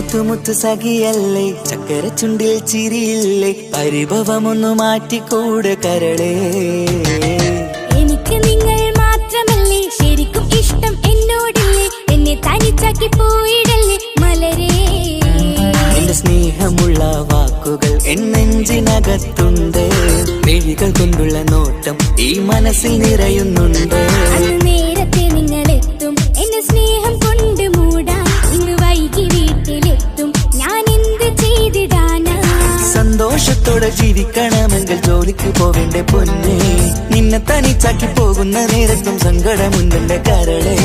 മുത്തു സഖിയല്ലേ, ചക്കര ചുണ്ടിൽ ചിരിയില്ലേ, പരിഭവമൊന്നു മാറ്റിക്കൂടെ കരളേ. എനിക്ക് നിങ്ങൾ മാത്രമല്ലേ ശരിക്കും ഇഷ്ടം എന്നോടില്ലേ, എന്നെ തനിച്ചാക്കി പോയിടല്ലേ മലരേ. എന്റെ സ്നേഹമുള്ള വാക്കുകൾ എന്നെഞ്ചിനകത്തുണ്ട്, മിഴികൾ കൊണ്ടുള്ള നോട്ടം ഈ മനസ്സിൽ നിറയുന്നുണ്ട്. നേരത്തെ നിങ്ങളെത്തും എന്നെ സ്നേഹം കൊണ്ട് മൂടാൻ, ഇന്ന് വൈകി വീട്ടിലെത്തും ഞാൻ എന്ത് ചെയ്തിടാനാ. സന്തോഷത്തോടെ ജീവിക്കണമെങ്കിൽ ജോലിക്ക് പോവേണ്ട പൊന്നേ, നിന്നെ തനിച്ചാക്കി പോകുന്ന നേരത്തും സങ്കടമുണ്ടെന്റെ കരളേ.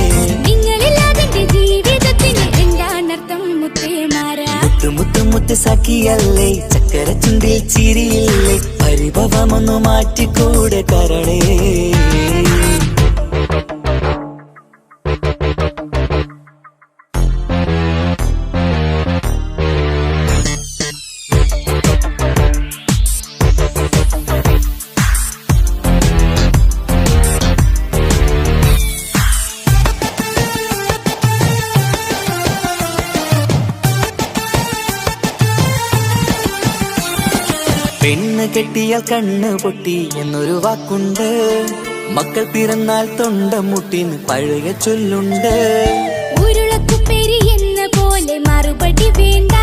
നിങ്ങളില്ലാതെ ജീവിതത്തിന് എന്താണർത്ഥം മുത്തേമാരാ. മുത്ത് സഖിയല്ലേ, ചക്കര ചുണ്ടിൽ ചിരിയില്ലേ, പരിഭവമൊന്നു മാറ്റിക്കൂടെ കരളേ. പെണ്ണ് കെട്ടിയാൽ കണ്ണ് പൊട്ടി എന്നൊരു വാക്കുണ്ട്, മക്കൾ പിറന്നാൽ തൊണ്ട മുട്ടിന്ന് പഴയ ചൊല്ലുണ്ട്. ഉരുളക്കുപ്പേരി എന്ന പോലെ മറുപടി വേണ്ട,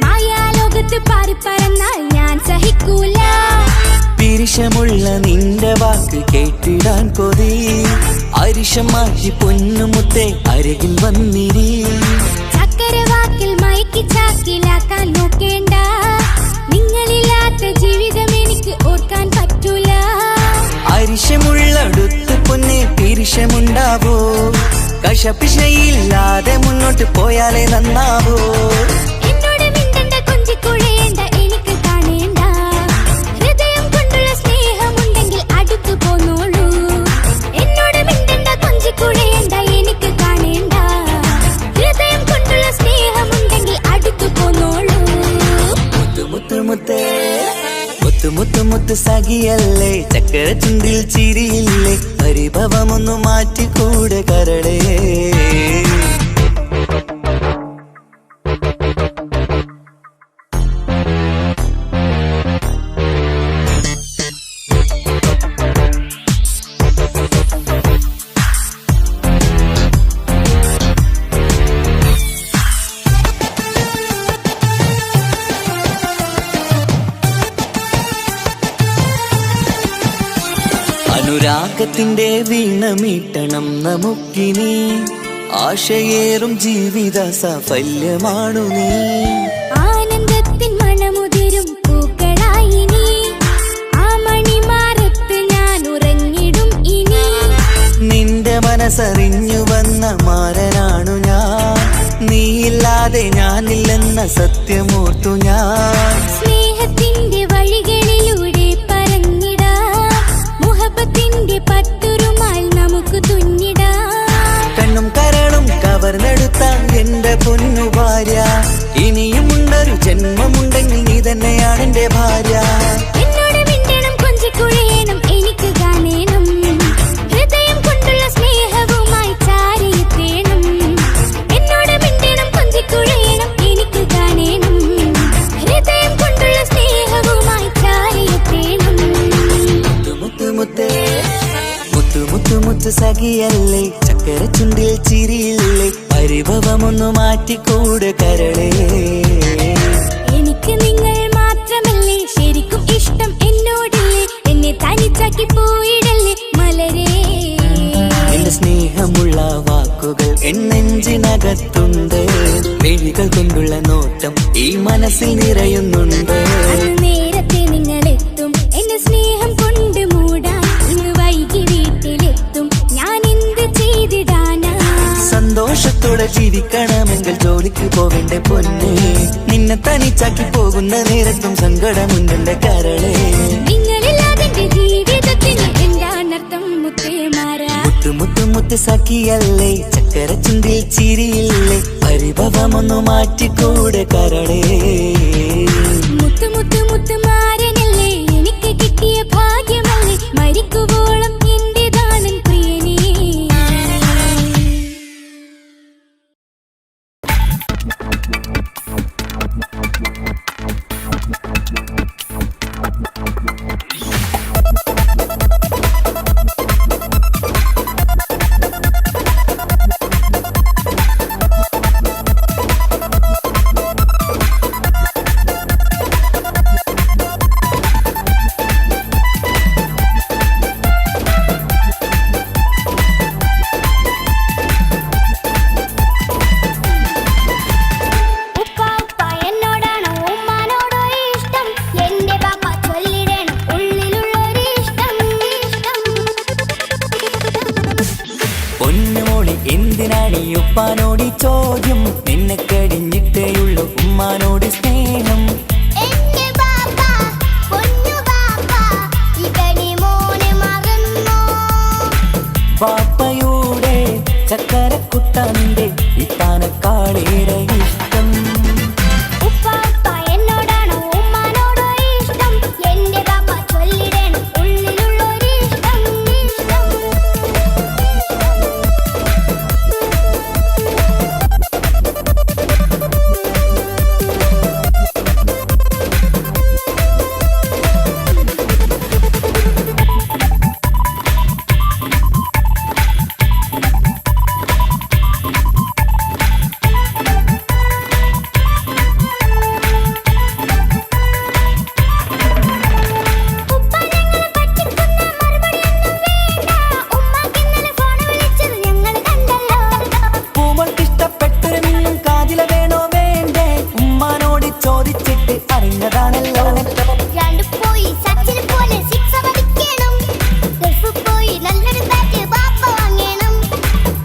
മായാലോകത്ത് പാറി പറന്നാൽ ഞാൻ സഹിക്കൂല. പിരിശമുള്ള നിന്റെ വാക്ക് കേട്ടിടാൻ കൊതി, അരിശം മാറ്റി പൊന്നുമുത്തേ അരികിൽ വന്നിരി. ചക്കര വാക്കിൽ മയക്കി ചാക്കിലാക്കാൻ നോക്കേണ്ട, നിങ്ങളില്ലാത്ത ജീവിതം എനിക്ക് ഓർക്കാൻ പറ്റൂല. അരിശമുള്ളടുത്ത് പൊന്നെ പിരിശമുണ്ടാവോ, കശപിശയില്ലാതെ മുന്നോട്ട് പോയാലേ നന്നാവോ. എന്നോട് മിണ്ടണ്ട കൊഞ്ചിക്കുഴയേണ്ട എനിക്ക് കാണേണ്ട, ഹൃദയം കൊണ്ടുള്ള സ്നേഹമുണ്ടെങ്കിൽ അടുത്തു പോന്നോളൂ. എന്നോട് മിണ്ടണ്ട കൊഞ്ചിക്കുഴയേണ്ട എനിക്ക് കാണേണ്ട, ഹൃദയം കൊണ്ടുള്ള സ്നേഹമുണ്ടെങ്കിൽ അടുത്തു പോന്നോളൂ. മുത്ത് സഖിയല്ലേ, ചക്കര ചുണ്ടിൽ ചിരിയില്ലേ, പരിഭവമൊന്നു മാറ്റിക്കൂടെ കരളേ. അനുരാഗത്തിന്റെ വീണമീട്ടണം നമുക്കിനി, ആശയേറും ജീവിത സാഫല്യമാണു നീ. ആനന്ദത്തിൻ മണമുതിരും പൂക്കളായി നീ, ആ മണിമാറത്ത് ഞാൻ ഉറങ്ങിടും ഇനി. നിന്റെ മനസ്സറിഞ്ഞു വന്ന മാരനാണു ഞാൻ, നീയില്ലാതെ ഞാനില്ലെന്ന സത്യമോർത്തു ഞാൻ. സ്നേഹത്തിന്റെ വഴികളിലൂടെ പറഞ്ഞിടാം, മുഹബത്തിന്റെ പട്ടുറുമാൽ നമുക്ക് തുന്നിടാം. കണ്ണും കരളും കവർന്നെടുത്ത എന്റെ പൊന്നു ഭാര്യ, ഇനിയുമുണ്ടൊരു ജന്മമുണ്ടെങ്കിൽ നീ തന്നെയാണ് എന്റെ ഭാര്യ. എന്നോട് മിണ്ടണം കൊഞ്ചിക്കുഴയണം എനിക്ക് കാണേണം, ഹൃദയം കൊണ്ടുള്ള സ്നേഹവുമായി ചാരിയെത്തേണം. എന്നോട് മിണ്ടണം കൊഞ്ചിക്കുഴയണം എനിക്ക് കാണേണം, ഹൃദയം കൊണ്ടുള്ള സ്നേഹവുമായി ചാരിയെത്തേണം. മുത്ത് സഖിയല്ലേ, ചക്കര ചുണ്ടിൽ ചിരിയില്ലേ, പരിഭവമൊന്നു മാറ്റിക്കൂടെ കരളേ. എനിക്ക് നിങ്ങൾ മാത്രമല്ലേ ശരിക്കും ഇഷ്ടം എന്നോടില്ലേ, എന്നെ തനിച്ചാക്കി പോയിടല്ലേ മലരേ. എന്റെ സ്നേഹമുള്ള വാക്കുകൾ എന്നെഞ്ചിനകത്തുണ്ട്, മിഴികൾ കൊണ്ടുള്ള നോട്ടം ഈ മനസ്സിൽ നിറയുന്നുണ്ട്. നേരത്തെ നിങ്ങളെത്തും എന്നെ സ്നേഹം കൊണ്ട് മൂടാൻ, ഇന്ന് വൈകി വീട്ടിലെത്തും ഞാൻ എന്ത് ചെയ്തിടാനാ. സന്തോഷത്തോടെ ജീവിക്കണമെങ്കിൽ ജോലിക്ക് പോവേണ്ട പൊന്നേ, നിന്നെ തനിച്ചാക്കി പോകുന്ന നേരത്തും സങ്കടമുണ്ടെന്റെ കരളേ. നിങ്ങളില്ലാതെ ജീവിതത്തിന് എന്താണർത്ഥം മുത്തേമാരാ. മുത്ത് സഖിയല്ലേ, ചക്കര ചുണ്ടിൽ ചിരിയില്ലേ, പരിഭവമൊന്നു മാറ്റിക്കൂടെ കരളേ. മുത്ത് മാരനല്ലേ എനിക്ക് കിട്ടിയ ഭാഗ്യമല്ലേ, മരിക്കുവോളം എന്റേതാണൻ പ്രിയനേ. പൊന്നുമോളി എന്തിനാണ് ഈ ഉപ്പാനോട് ഈ ചോദ്യം? നിന്നെ കഴിഞ്ഞിട്ടേയുള്ളൂ ഉമ്മാനോട് സ്നേഹം. പാപ്പയുടെ ചക്കരക്കുട്ട നിന്റെ ഇത്താനക്കാളേറെ ഇഷ്ടം.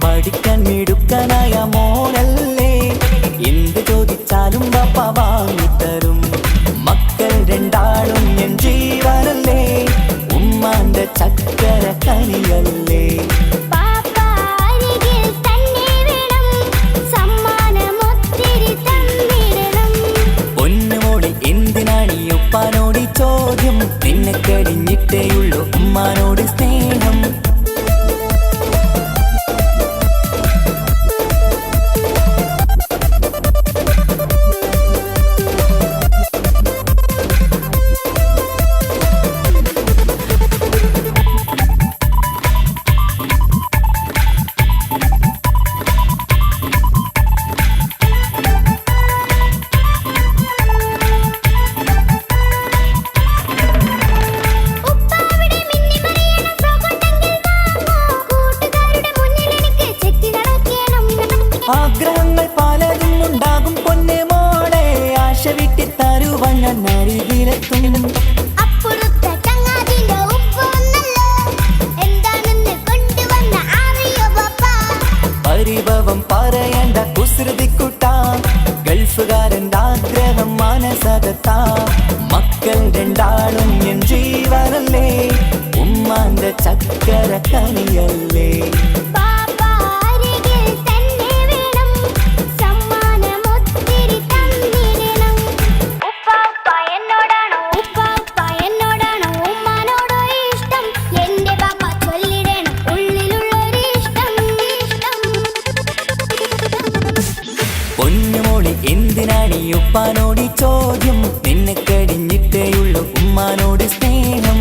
പഠിക്കാൻ മിടുക്കനായ മോനല്ലേ, എന്ത് ചോദിച്ചാലും പാപ്പ വാങ്ങിത്തരും. മക്കൾ രണ്ടാളും എൻ ജീവനല്ലേ, ഉമ്മാന്റെ ചക്കര കനിയല്ലേ. പൊന്നുമോളി എന്തിനാണ് ഈ ഉപ്പാനോട് ഈ ചോദ്യം? നിന്നെ കഴിഞ്ഞിട്ടേയുള്ളൂ ഉമ്മാനോട് സ്നേഹം. ആഗ്രഹങ്ങൾ പലതും ഉണ്ടാകും പൊന്നെ മോളെ, ആശ വിട്ടി തരുവാൻ ഞാൻ അരികിലെത്തും. പരിഭവം പറയണ്ട കുസൃതിക്കുട്ട, ഗൾഫുകാരൻ്റെ ആഗ്രഹം മനസ്സകത്താ. മക്കൾ രണ്ടാളും എൻ ജീവനല്ലേ, ഉമ്മാന്റെ ചക്കര കനിയല്ലേ. പൊന്നുമോളി എന്തിനാണ് ഈ ഉപ്പാനോട് ഈ ചോദ്യം? നിന്നെ കഴിഞ്ഞിട്ടേയുള്ളൂ ഉമ്മാനോട് സ്നേഹം.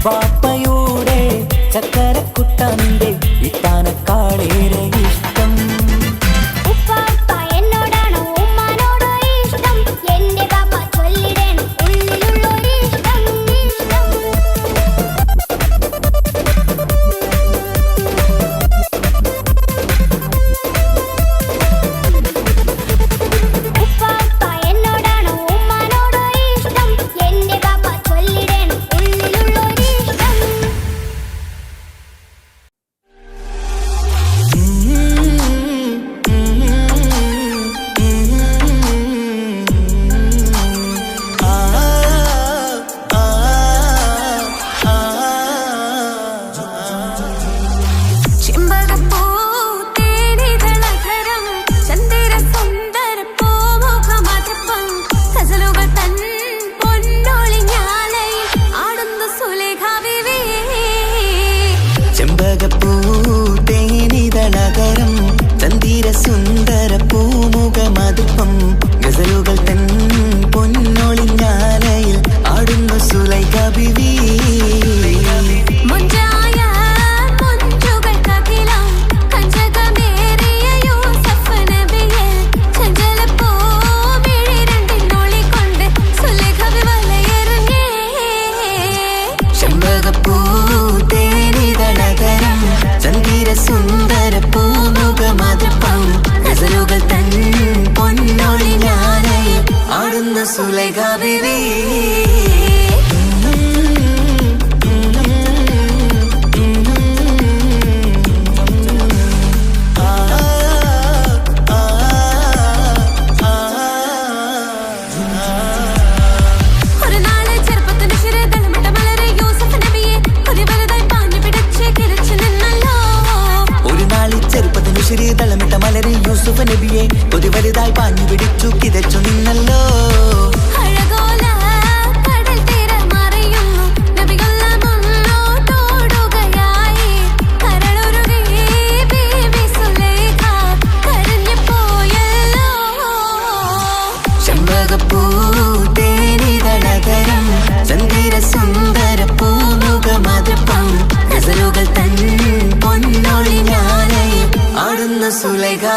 പാപ്പയുടെ ചക്കരക്കുട്ട നിന്റെ ഇത്താനക്കാളേറെ ഇഷ്ടം. സുലൈഖ ബീവി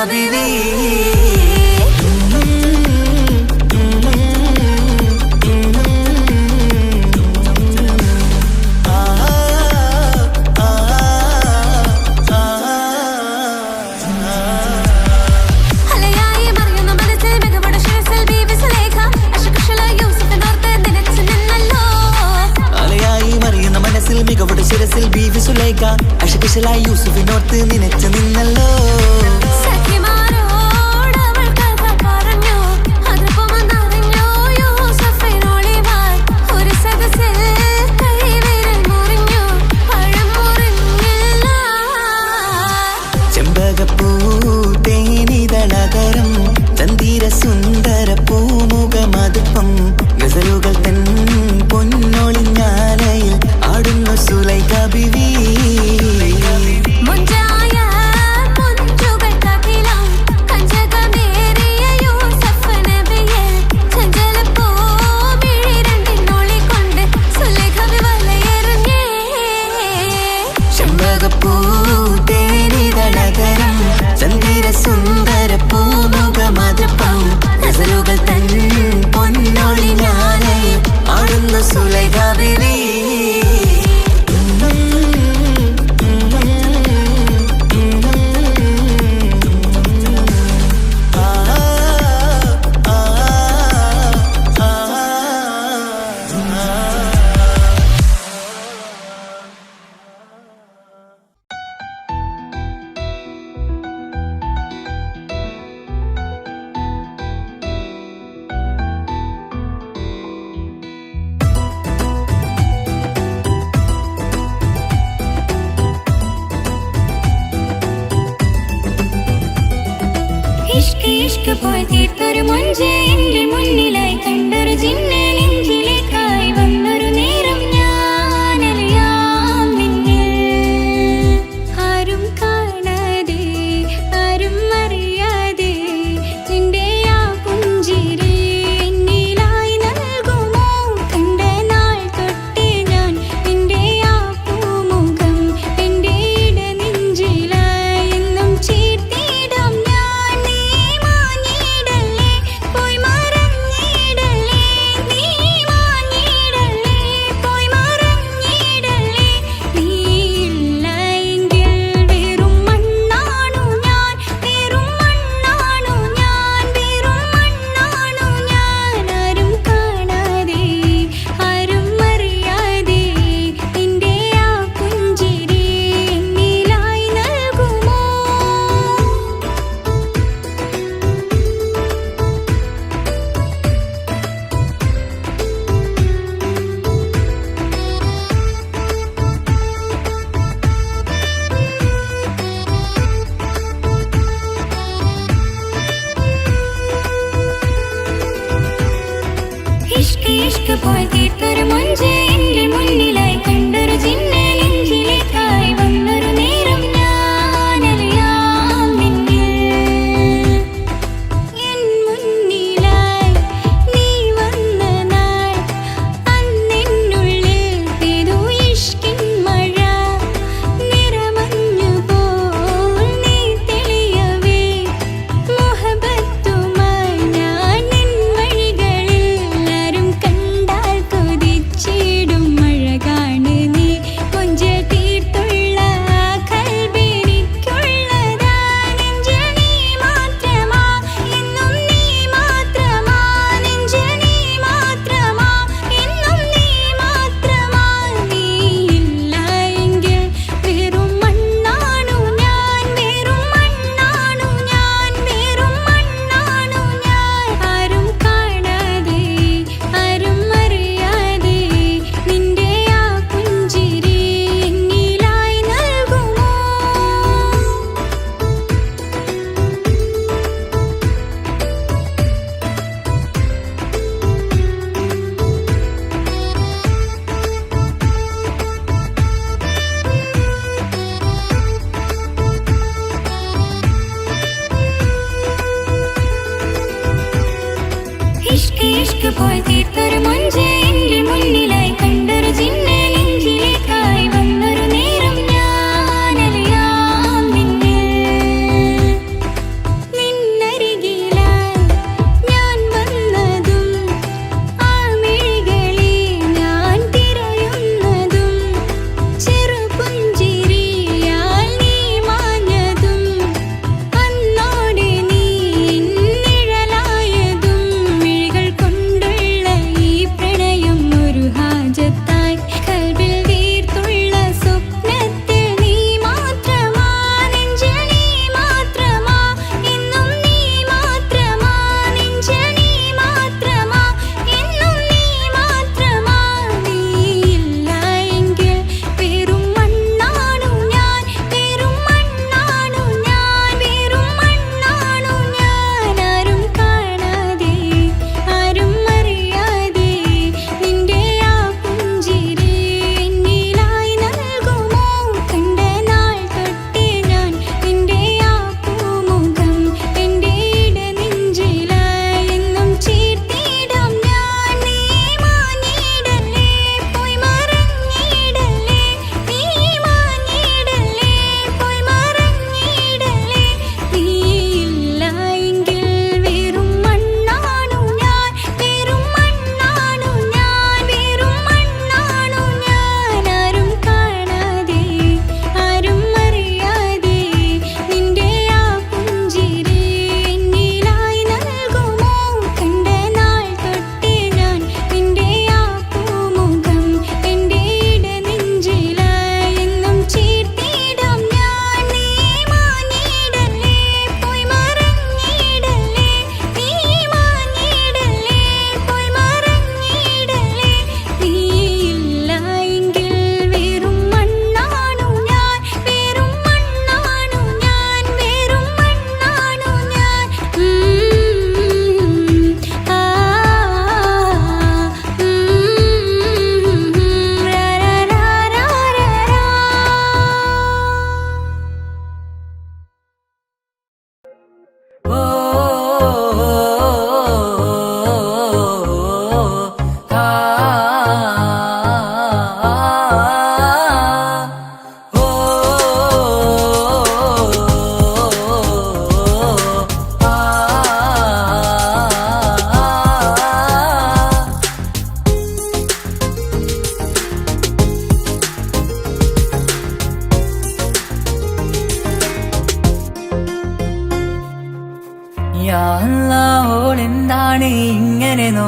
ഹബീബി മികവുടെ ശിരസിൽ ബീവി സുലൈഖ അശകുശലായി യൂസുഫിനോർത്ത് നിനച്ചു നിന്നല്ലോ ചെമ്പകപ്പൂ തേനിതളകരം ചന്ദിര സുന്ദര പൂമുഖമതുപ്പം ഗസലുകൾ തൻ പൊന്നൊളിഞ്ഞാലയിൽ ആടുന്നു സുലൈഖ ബീവി ചെമ്പകപ്പൂ തേനിതളകരം ചന്ദിര സുന്ദര പൂമുഖമതുപ്പം ഗസലുകൾ തൻ പൊന്നൊളിഞ്ഞാലയിൽ ആടുന്നു സുലൈഖ ബീവി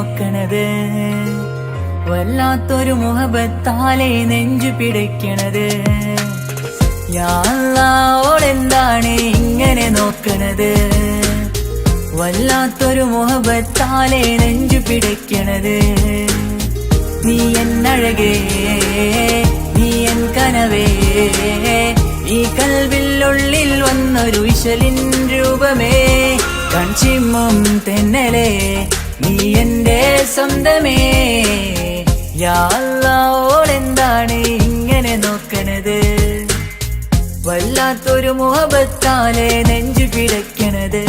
നോക്കണത് വല്ലാത്തൊരു മുഹബത്താലെ നെഞ്ചു പിടയ്ക്കണത് യാ അല്ലാഹ് ഓളെന്താണ് ഇങ്ങനെ നോക്കണത് വല്ലാത്തൊരു മുഹബത്താലെ നെഞ്ചു പിടയ്ക്കണത് നീ എന്നഴകേ നീ എൻ കനവേ ഈ കൽവിനുള്ളിൽ വന്നൊരു ഇശലിൻ രൂപമേ കൺചിമ്മും തെന്നലേ നീ എന്റെ സ്വന്തമേ യാ അല്ലാഹ് ഓളെന്താണ് ഇങ്ങനെ നോക്കണത് വല്ലാത്തൊരു മുഹബത്താലെ നെഞ്ചു പിടയ്ക്കണത്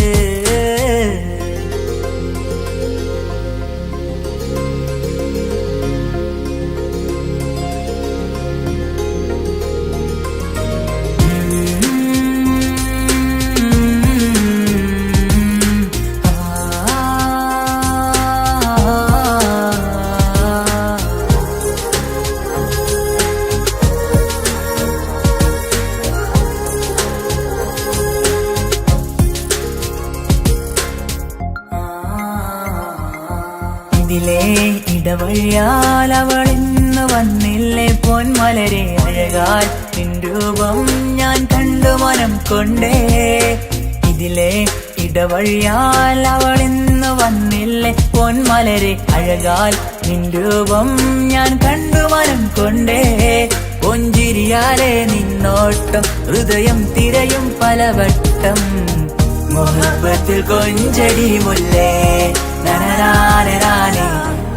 ഇതിലേ ഇടവഴിയാൽ അവളിന്ന് വന്നില്ലേ പൊന്മലരെ അഴകാൽ നിൻ രൂപം ഞാൻ കണ്ടു മനം കൊണ്ടേ ഇതിലേ ഇടവഴിയാൽ അവളിന്ന് വന്നില്ലേ പൊന്മലരെ അഴകാൽ നിൻ രൂപം ഞാൻ കണ്ടു മനം കൊണ്ടേ പൊഞ്ചിരിയാലെ നിന്നോട്ടം ഹൃദയം തിരയും പലവട്ടം മുഹബത്തിൽ കൊഞ്ചടി മുല്ലേ നനനാനേ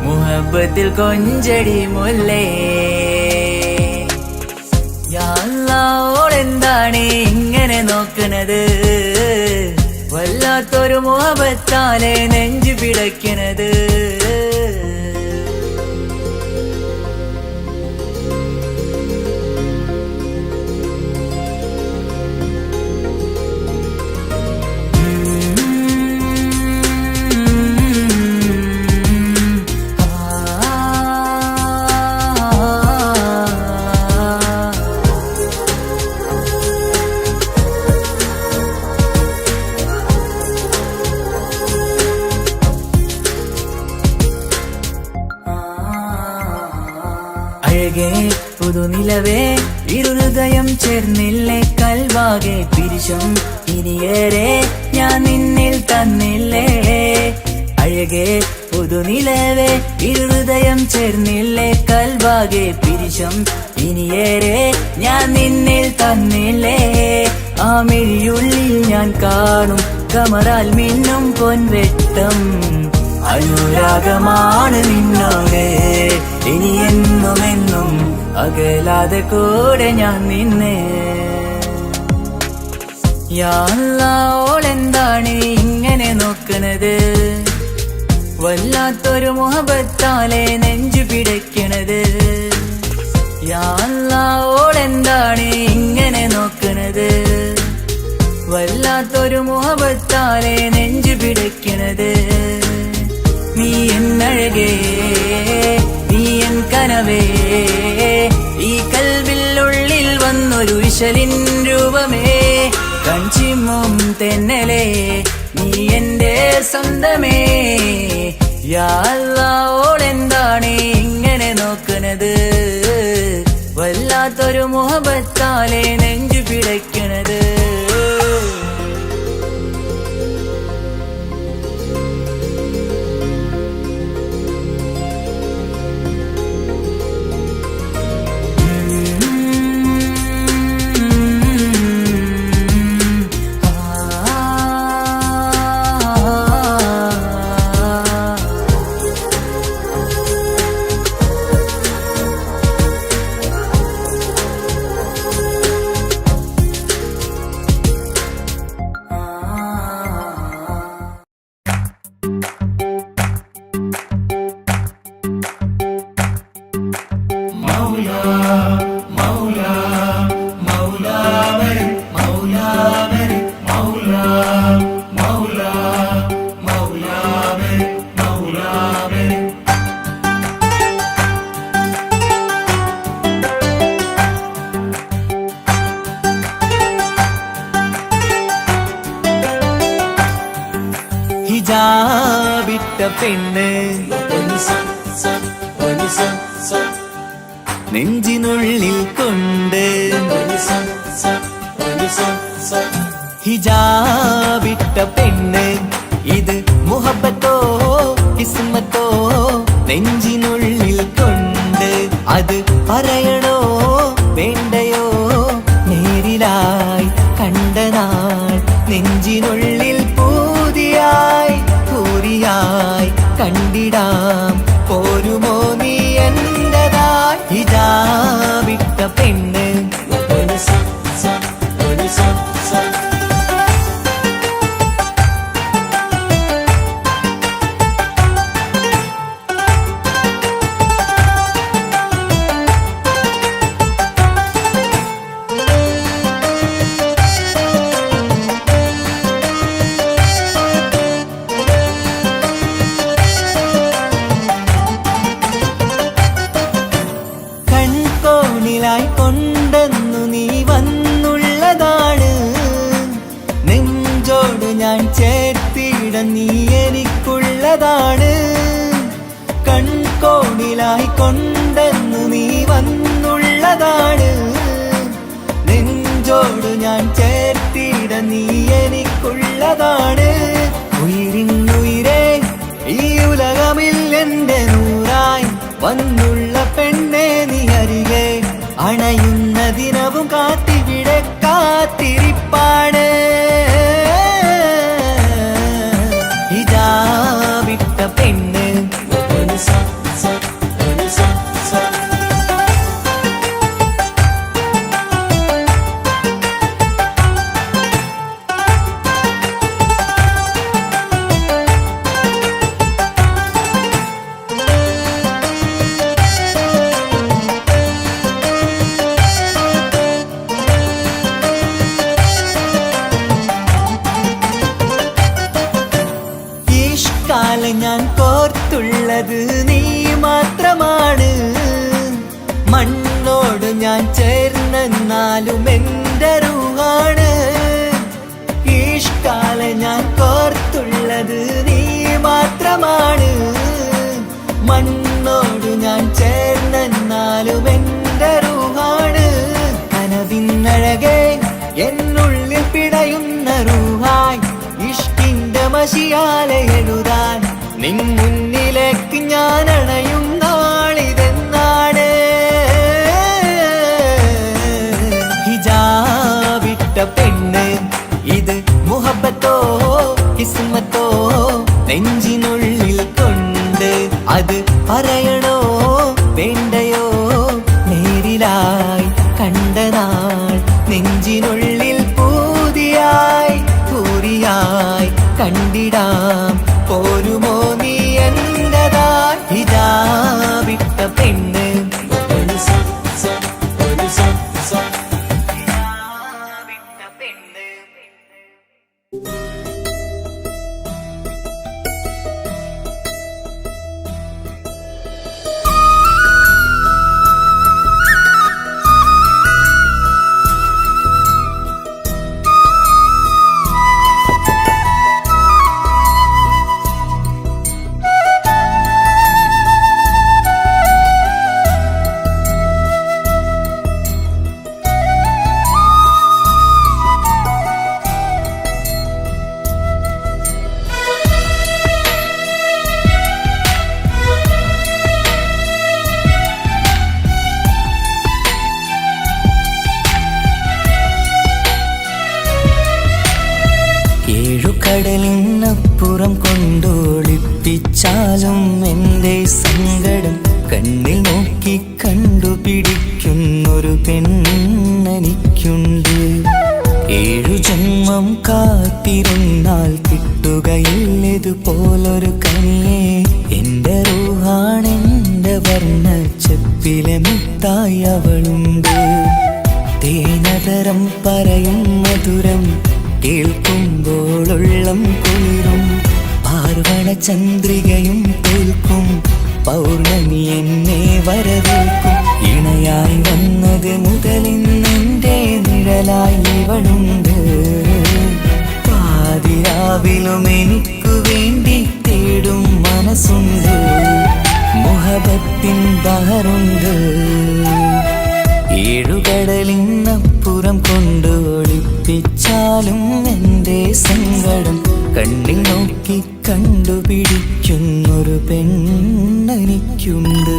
മുഹബത്തിൽ കൊഞ്ചടി മുല്ലേ യാ അല്ലാഹ് ഓളെന്താണ് ഇങ്ങനെ നോക്കണത് വല്ലാത്തൊരു മുഹബത്താലെ നെഞ്ചു പിടയ്ക്കണത് അഴകേ പുതുനിലവേ ഇരുഹൃദയം ചേർന്നില്ലേ കൽവാകെ പിരിശം ഇനിയേറെ ഞാൻ നിന്നിൽ തന്നില്ലേ അഴകേ പുതുനിലവേ ഇരുഹൃദയം ചേർന്നില്ലേ കൽവാകെ പിരിശം ഇനിയേറെ ഞാൻ നിന്നിൽ തന്നില്ലേ ആ മിഴിയുള്ളിൽ ഞാൻ കാണും കമറാൽ മിന്നും പൊൻവെട്ടം അനുരാഗമാണ് നിന്നോട് ഇനി എന്നുമെന്നും അകലാതെ കൂടെ ഞാൻ നിന്നെ യാ അല്ലാഹ് ഓളെന്താണ് ഇങ്ങനെ നോക്കണത് വല്ലാത്തൊരു മുഹബത്താലെ നെഞ്ചു പിടയ്ക്കണത് യാ അല്ലാഹ് ഓളെന്താണ് ഇങ്ങനെ നോക്കണത് വല്ലാത്തൊരു മുഹബത്താലെ നെഞ്ചു പിടയ്ക്കണത് നീ എന്നഴകേ നീ എൻ കനവേ ഈ കൽവിനുള്ളിൽ വന്നൊരു ഇശലിൻ രൂപമേ കൺചിമ്മും തെന്നലേ നീ എന്റെ സ്വന്തമേ യാ അല്ലാഹ് ഓളെന്താണ് ഇങ്ങനെ നോക്കണത് വല്ലാത്തൊരു മുഹബത്താലെ നെഞ്ചു പിടയ്ക്കണത് ഹിജാബിട്ട പെണ്ണ് നെഞ്ചിനുള്ളിൽ കൊണ്ട് ഹിജാബിട്ട പെണ്ണ് ഇത് മുഹബത്തോ കിസ്മത്തോ നെഞ്ചിനുള്ളിൽ കൊണ്ട് അത് പറയണോ വേണ്ടയോ നേരിലായി കണ്ട നാൾ നെഞ്ചിനുള്ളിൽ പൂതിയായി പൂരിയായി കണ്ടിടാം പോരുമോ നീ എന്റതായി ഹിജാബിട്ട പെണ്ണ് കൊണ്ടെന്നു നീ വന്നുള്ളതാണ് നെഞ്ചോട് ഞാൻ ചേർത്തിട നീ എനിക്കുള്ളതാണ് കൺകോണിലായി കൊണ്ടെന്നു നീ വന്നുള്ളതാണ് നെഞ്ചോട് ഞാൻ ചേർത്തിട നീ എനിക്കുള്ളതാണ് ഉയിരിന്നുയിരേ ഈ ഉലകമിൽ എന്റെ നൂറായി വന്നുള്ള പെണ്ണെ നീ അരികെ അണയുന്ന ദിനവും കാത്തിവിടെ കാത്തിരിപ്പാണ് ഹിജാബിട്ട പെണ്ണ് ഞാൻ കോർത്തുള്ളത് നീ മാത്രമാണ് മണ്ണോട് ഞാൻ ചേർന്നെന്നാലും എന്റെ റൂഹാണ് ഈഷ്കാല ഞാൻ കോർത്തുള്ളത് നീ മാത്രമാണ് മണ്ണോട് ഞാൻ ചേർന്നെന്നാലും എന്റെ റൂഹാണ് കനവിന്നഴകെ എന്നുള്ളിൽ പിടയുന്ന റൂഹായി ഇഷ്കിന്റെ മഷിയാലെ എഴുതാൻ നിൻ മുന്നിലേക്ക് ഞാൻ അണയും നാളിതെന്നാണ് ഹിജാബിട്ട പെണ്ണ് ഇത് മുഹബത്തോ കിസ്മത്തോ നെഞ്ചിനുള്ളിൽ കൊണ്ട് അത് പറയണോ വേണ്ടയോ നേരിലായി കണ്ട നാൾ നെഞ്ചിനുള്ളിൽ പൂതിയായി പൂരിയായി കണ്ടിടാം പോരുമോ നീ എന്റതായി ഹിജാബിട്ട പെണ്ണ് കടലിനപ്പുറം കൊണ്ടോളിപ്പിച്ചാലും എൻ്റെ സങ്കടം കണ്ണിൽ നോക്കി കണ്ടുപിടിക്കുന്നൊരു പെണ്ണെനിക്കുണ്ട് 7 ജന്മം കാത്തിരുന്നാൽ കിട്ടുകയില്ലതുപോലൊരു കനിയെ എൻ്റെ റൂഹാണെൻ്റെ വർണ്ണച്ചെപ്പിലെ മുത്തായി അവളുണ്ട് തേനതരം പറയും മധുരം കേൾക്കുമ്പോളുള്ളം കുളിരും പാർവണ ചന്ദ്രികയും തോൽക്കും പൗർണമി എന്നെ വരവേൽക്കും ഇണയായി വന്നത് മുതലിന്നെൻ്റെ നിഴലായി ഇവളുണ്ട് പാതിരാവിലും എനിക്കു വേണ്ടി തേടും മനസ്സുണ്ട് മുഹ മുഹബത്തിൻ ബഹറുണ്ട്. ഏഴുകടലിനപ്പുറം കൊണ്ട് ഒളിപ്പിച്ചാലും എൻ്റെ സങ്കടം കണ്ണിൽ നോക്കി കണ്ടുപിടിക്കുന്നൊരു പെണ്ണെനിക്കുണ്ട്.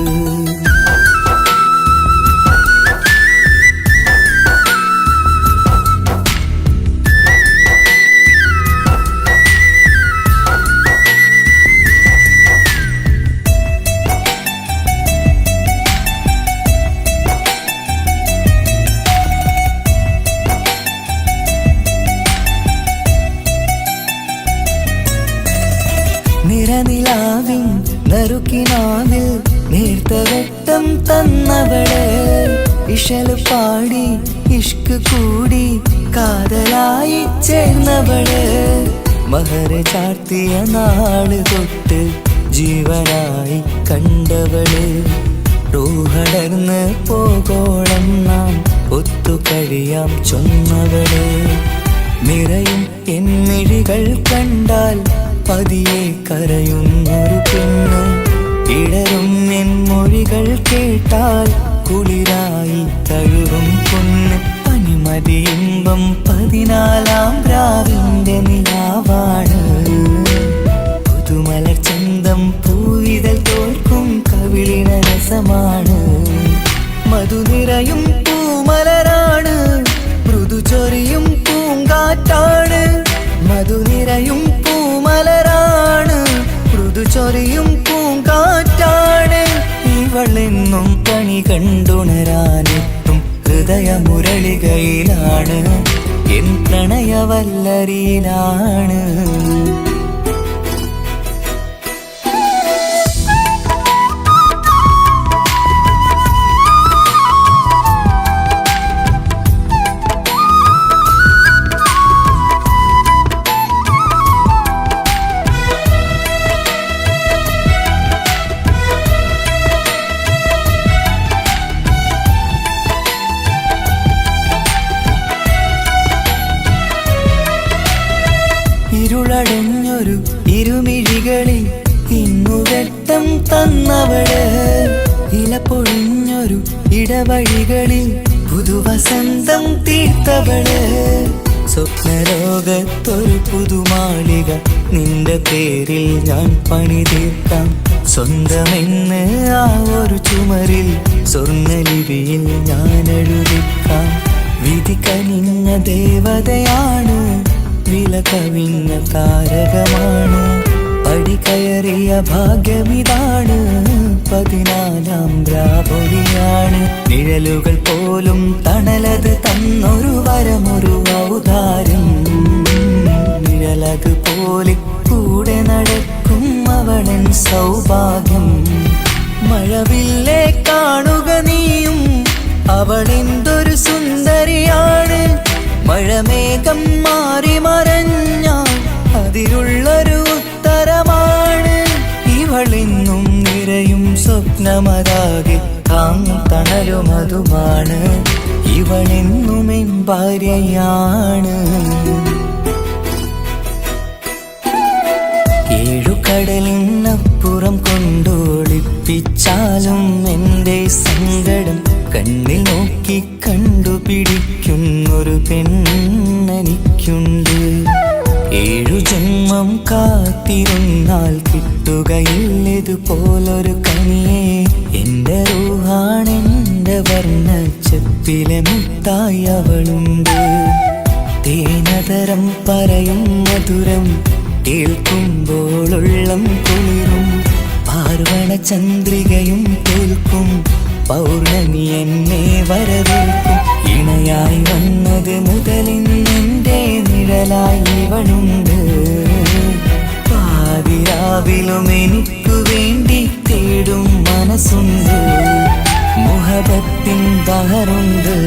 നിറനിലാവിൻ നറുക്കിനാവിൽ നേർത്ത വെട്ടം തന്നവള്, ഇശല് പാടി ഇഷ്ക് കൂടി കാതലായി ചേർന്നവള്, മഹർ ചാർത്തിയ നാള് തൊട്ട് ജീവനായി കണ്ടവള്, റൂഹടർന്ന് പോകോളം നാം ഒത്തുകഴിയാം ചൊന്നവള്, നിറയും എന്നിഴികൾ കണ്ടാൽ പതിയെ കരയുന്നൊരു പെണ്ണ്, ഇടറും എൻ മൊഴികൾ കേട്ടാൽ കുളിരായി തഴുകും പൊന്ന്, പനിമതിയിമ്പം 14-ാം രാവിന്റെ നിലാവാണ്, പുതുമലർ ചന്തം പൂവിതൽ തോൽക്കും കവിളിന രസമാണ്, മധു നിറയും പൂമലരാണ്, മൃദു ചൊരിയും പൂങ്കാറ്റാണ്, മധു നിറയും പൂമലരാണ്, മൃദു ചൊരിയും പൂങ്കാറ്റാണ്, ഇവളെന്നും കണി കണ്ടുണരാനെത്തും ഹൃദയമുരളികയിലാണ്, എൻ പ്രണയവല്ലരിയിലാണ്. ഇരുളടഞ്ഞൊരു ഇരുമിഴികളിൽ ഇന്നു വെട്ടം തന്നവള്, ഇല പൊഴിഞ്ഞൊരു ഇടവഴികളിൽ പുതുവസന്തം തീർത്തവള്, സ്വപ്നലോകത്തൊരു പുതുമാളിക നിന്റെ പേരിൽ ഞാൻ പണി തീർക്കാം, സ്വന്തമെന്ന് ആ ഒരു ചുമരിൽ സ്വർണ്ണലിപിയിൽ ഞാൻ എഴുതിക്കാം, വിധി കനിഞ്ഞ ദേവതയാണ്, വില കവിഞ്ഞ താരകമാണ്, പടി കയറിയ ഭാഗ്യമിതാണ്, 14-ാം രാപൊലിയാണ്, നിഴലുകൾ പോലും തണലത് തന്നൊരു വരമൊരു ഔദാര്യം, നിഴലത് പോലെ കൂടെ നടക്കും അവളൻ സൗഭാഗ്യം, മഴവില്ലേ കാണുക നീയും അവളെന്തൊരു സുന്ദരിയാണ്, മഴമേഘം മാറി മറഞ്ഞാൽ അതിലുള്ളൊരു ഉത്തരമാണ്, ഇവളെന്നും നിറയും സ്വപ്നമതാകെ താങ്ങും തണലുമതുമാണ്, ഇവളെന്നും എൻ ഭാര്യയാണ്. ഏഴുകടലിനപ്പുറം കൊണ്ടൊളിപ്പിച്ചാലും എൻ്റെ സങ്കടം കണ്ണിൽ നോക്കി കണ്ടുപിടിക്കുന്നൊരു പെണ്ണെനിക്കുണ്ട്, 7 ജന്മം കാത്തിരുന്നാൽ കിട്ടുകയില്ലതുപോലൊരു കനിയെ, എൻ്റെ റൂഹാണെൻ്റെ വർണ്ണച്ചെപ്പിലെ മുത്തായി അവളുണ്ട്, തേനതരം പറയും മധുരം കേൾക്കുമ്പോളുള്ളം കുളിരും, പാർവണ ചന്ദ്രികയും കേൾക്കും പൗർണമി എന്നെ വരവേൽക്കും, ഇണയായി വന്നത് മുതലിന്നെൻ്റെ നിഴലായി ഇവളുണ്ട്, പാതിരാവിലും എനിക്കു വേണ്ടി തേടും മനസ്സുണ്ട്, മുഹബത്തിൻ ബഹറുണ്ട്.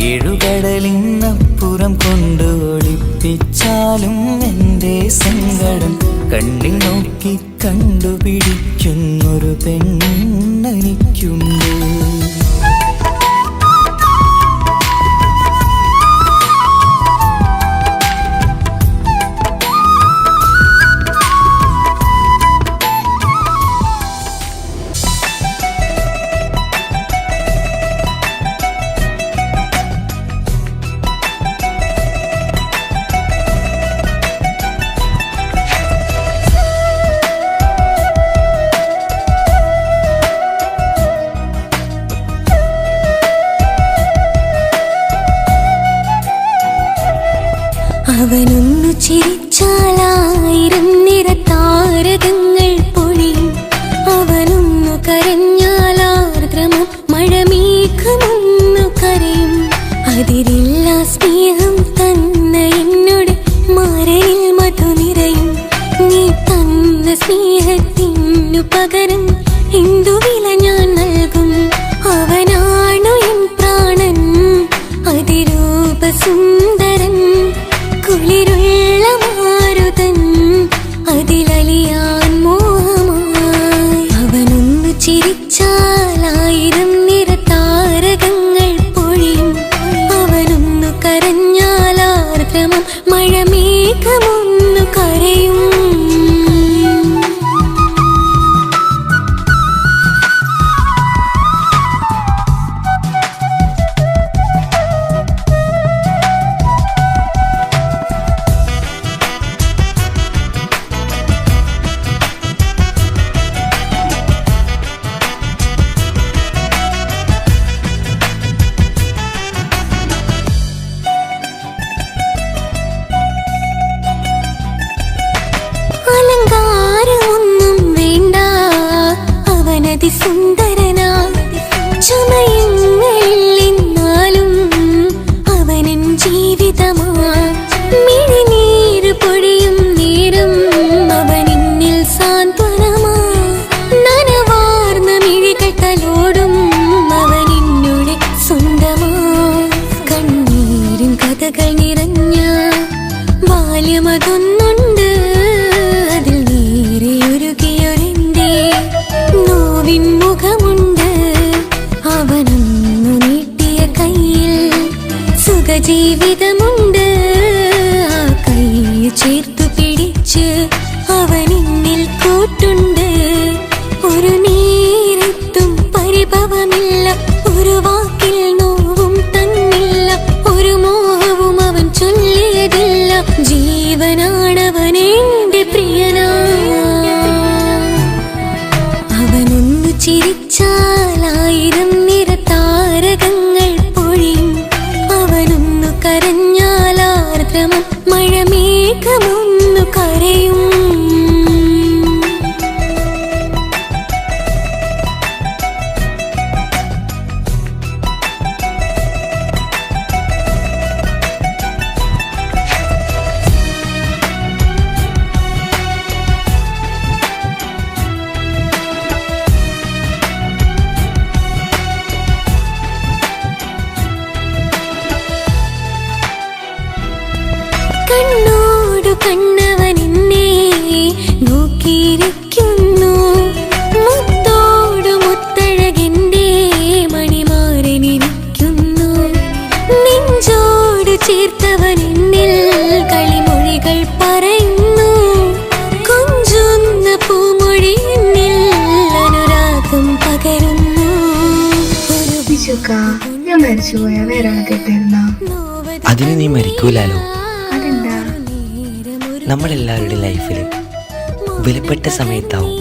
ഏഴുകടലിനപ്പുറം കൊണ്ട് ഒളിപ്പിച്ചാലും എൻ്റെ സങ്കടം കണ്ണിൽ നോക്കി കണ്ടുപിടിക്കുന്നൊരു പെണ്ണെനിക്കുണ്ട്. അവനൊന്നു ചിരിച്ചാലായിരം നിറതാരകങ്ങൾ പൊഴിയും. അവനൊന്നു കരഞ്ഞാലാർദ്രമം മഴമേഘമൊന്നു കരയും. അതിരില്ല സ്നേഹം തന്ന എന്നോട് മാരനിൽ മധു നിറയും. നീ തന്ന സ്നേഹത്തിനു പകരം എന്തു വില ഞാൻ നൽകും? അവനാണു എൻ പ്രാണൻ, അതിരൂപസുന്ദരൻ, കുളിരുള്ള മാരുതൻ, അതിലലിയാൻ മോഹമായി. അവനൊന്നു ചിരിച്ചാലായിരം നിറതാരകങ്ങൾ പൊഴിയും. അവനൊന്നു കരഞ്ഞാലാർദ്രമം മഴമേഘമൊന്നു കരയും. അലങ്കാരമൊന്നും വേണ്ട, അവനതിസുന്ദരനാ. ചമയങ്ങളിൽ എന്നാലും അവനൻ ജീവിതമാ. മിഴിനീര് പൊഴിയും നേരം അവനിന്നിൽ സാന്ത്വനമാ. നനവാർന്ന മിഴികൾ തലോടും അവനിന്നുടെ സ്വന്തമാ. കണ്ണീരിൻ കഥകൾ നിറഞ്ഞ ബാല്യമതൊന്നുണ്ട്. അതിൽ നീരെയൊരുകിയൊരെന്റെ നോവിൻ മുഖമുണ്ട്. അവനൊന്നു നീട്ടിയ കയ്യിൽ സുഖജീവിതമുണ്ട്. ആ കൈ ചേർത്തു പിടിച്ച് അവനിന്നിൽ കൂട്ടുണ്ട്. ഒരു നേരത്തും പരിഭവമില്ല, ഒരു വാക്കിൽ നോവും തന്നില്ല, ഒരു മോഹവും അവൻ ചൊല്ലിയതില്ല. ജീവനാണവനെന്റെ പ്രിയനാ. അവനൊന്നു ചിരിച്ചാലായിരം നിറതാരകങ്ങൾ പൊഴിയും. അവനൊന്നു കരഞ്ഞാലാർദ്രമം മഴമേഘമൊന്നു കരയും. കണ്ണോടു കണ്ണവനെന്നെ നോക്കിയിരിക്കുന്നു. മുത്തോടു മുത്തഴകെന്റെ മണിമാരനിരിക്കുന്നു. നെഞ്ചോട് ചേർത്തവനെന്നിൽ കളിമൊഴികൾ പറയുന്നു. കൊഞ്ചുന്ന പൂമൊഴി എന്നിൽ അനുരാഗം പകരുന്നു. ഞാൻ മരിച്ചുപോയ വേറെ ആളെ കേട്ടിരുന്ന അതിന് നീ മരിക്കൂലാലോ. അതെന്താ? നമ്മളെല്ലാവരുടെ ലൈഫിൽ വിലപ്പെട്ട സമയത്താവും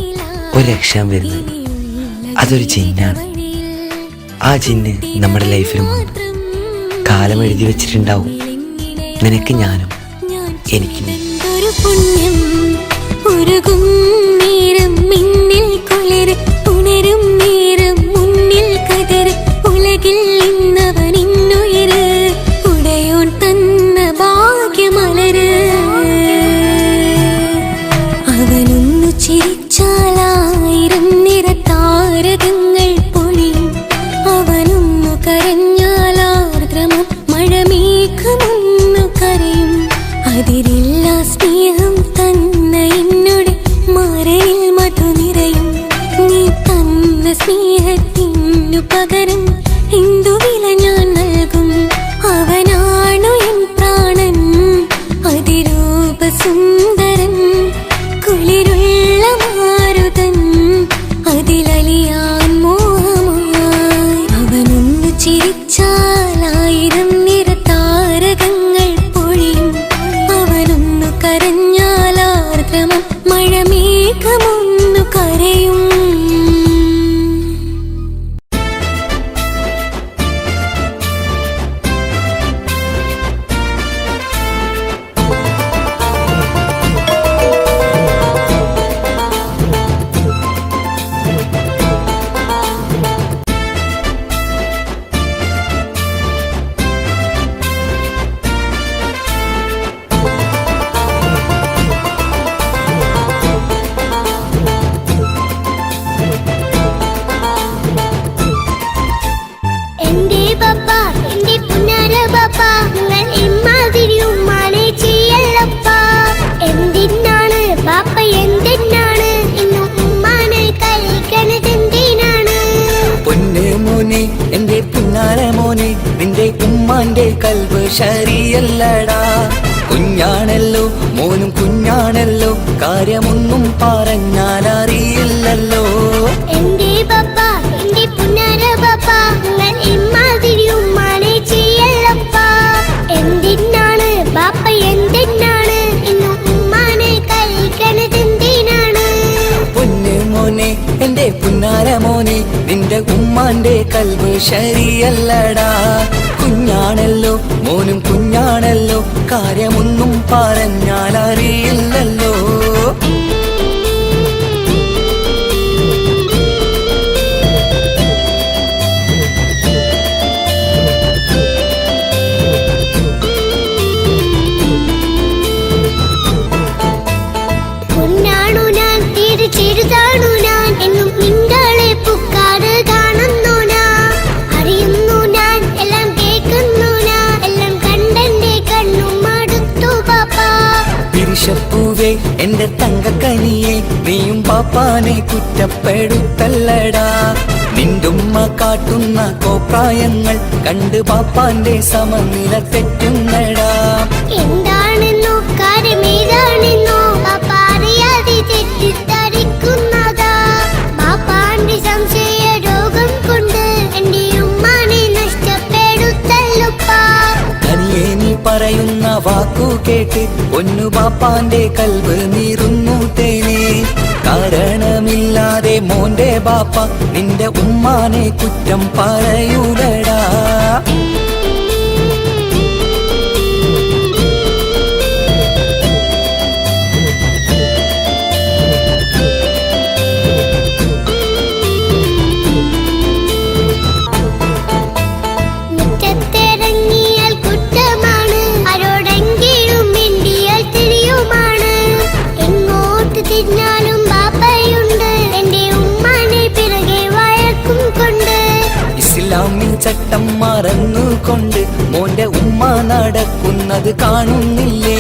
ഒരു രക്ഷാൻ വരുന്നത്. അതൊരു ജിന്നാണ്. ആ ജിന്ന് നമ്മുടെ ലൈഫിലും വന്നു കാലം എഴുതി വെച്ചിട്ടുണ്ടാവും. നിനക്ക് ഞാനും എനിക്ക് നീ. ഒരു പുണ്യം ഉരുകും നേരം മിന്നിൽ കുളിര് ഉണരും നേരം മുന്നിൽ കതിര്. ഉലകിൽ ഇന്നവൻ ഇന്നുയര് ഉടയോൻ തന്ന ഭാഗ്യമലര്. അവനൊന്നു ചിരിച്ചാലായിരം നിറതാരകങ്ങൾ പൊഴിയും. അവനൊന്നു കരഞ്ഞാലാർദ്രമം മഴമേഘമൊന്നു കരയും. അതിരില്ല സ്നേഹം തന്ന എന്നോട് മാരനിൽ മധു നിറയും. നീ തന്ന സ്നേഹത്തിനു പകരം എന്തു വില ഞാൻ നൽകും? അവനാണു എൻ പ്രാണൻ, അതിരൂപസുന്ദരൻ, കുളിരുള്ള മാരുതൻ, അതിലലിയാൻ മോഹമായി. അവനൊന്നു ചിരിച്ചാലായിരം നിറതാരകങ്ങൾ പൊഴിയും. അവനൊന്നു കരഞ്ഞാലാർദ്രമം മഴമേഘമൊന്നു കരയും. കൽബ് ശരിയല്ലടാ. കുഞ്ഞാണല്ലോ മോനും കുഞ്ഞാണല്ലോ, കാര്യമൊന്നും പറഞ്ഞാൽ അറിയില്ലല്ലോ. എന്റെ പപ്പ എന്റെ പുന്നാര പപ്പ, നിങ്ങൾ ഇമ്മാതിരി ഉമ്മാനെ ചെയ്യല്ലപ്പ. എന്തിനാണ് ബാപ്പ എന്തിനാണ് ഇന്നും ഉമ്മാനെ കളിക്കണതെന്തിനാണ്? പൊന്നു മോനെ എന്റെ പുന്നാര മോനെ, നിന്റെ ഉമ്മാന്റെ കൽബ് ശരിയല്ലടാ. കുഞ്ഞാണല്ലോ മോനും കുഞ്ഞാണല്ലോ, കാര്യമൊന്നും പറഞ്ഞാൽ അറിയില്ലല്ലോ. പൊന്നാണു ഞാൻ ചെറുതാണു ഞാൻ, എന്നും നിങ്ങളെ പുക്കാറ് കാണുന്നു ഞാൻ. അറിയുന്നു ഞാൻ എല്ലാം കേൾക്കുന്നു ഞാൻ, എല്ലാം കണ്ടെന്റെ കണ്ണും മടുത്തു പാപ്പ. പിരിശപ്പൂവേ എന്റെ തങ്കക്കനിയെ, നീയും പാപ്പാനെ കുറ്റപ്പെടുത്തല്ലടാ. നിന്റുമ്മ കാട്ടുന്ന കോപ്രായങ്ങൾ കണ്ട് പാപ്പാന്റെ സമനില തെറ്റുന്നടാ. എന്താണെന്നോ കാര്യമേതാണെന്നോ പാപ്പ അറിയാതെ തെറ്റിദ്ധരിക്കുന്നതാ. പാപ്പാന്റെ സംശയ രോഗം കൊണ്ട് എന്റെ ഉമ്മാനെ നഷ്ടപ്പെടുത്തല്ലുപ്പാ. കനിയെ നീ പറയുന്ന വാക്കു കേട്ട് പൊന്നു പാപ്പാന്റെ കൽബ് നീറുന്നു തേനെ. കാരണമില്ലാതെ മോന്റെ ബാപ്പ നിന്റെ ഉമ്മാനെ കുറ്റം പറയൂലടാ. മുറ്റത്തിറങ്ങിയാൽ കുറ്റമാണ്, ആരോടെങ്കിലും മിണ്ടിയാൽ തിരിയുമാണ്. എങ്ങോട്ട് തിരിഞ്ഞാലും ബാപ്പയുണ്ട്, എന്റെ ഉമ്മാനെ പിറകെ വഴക്കും കൊണ്ട്. ഇസ്ലാമിൽ ചട്ടം മറന്നുകൊണ്ട് മോന്റെ ഉമ്മ നടക്കുന്നത് കാണുന്നില്ലേ?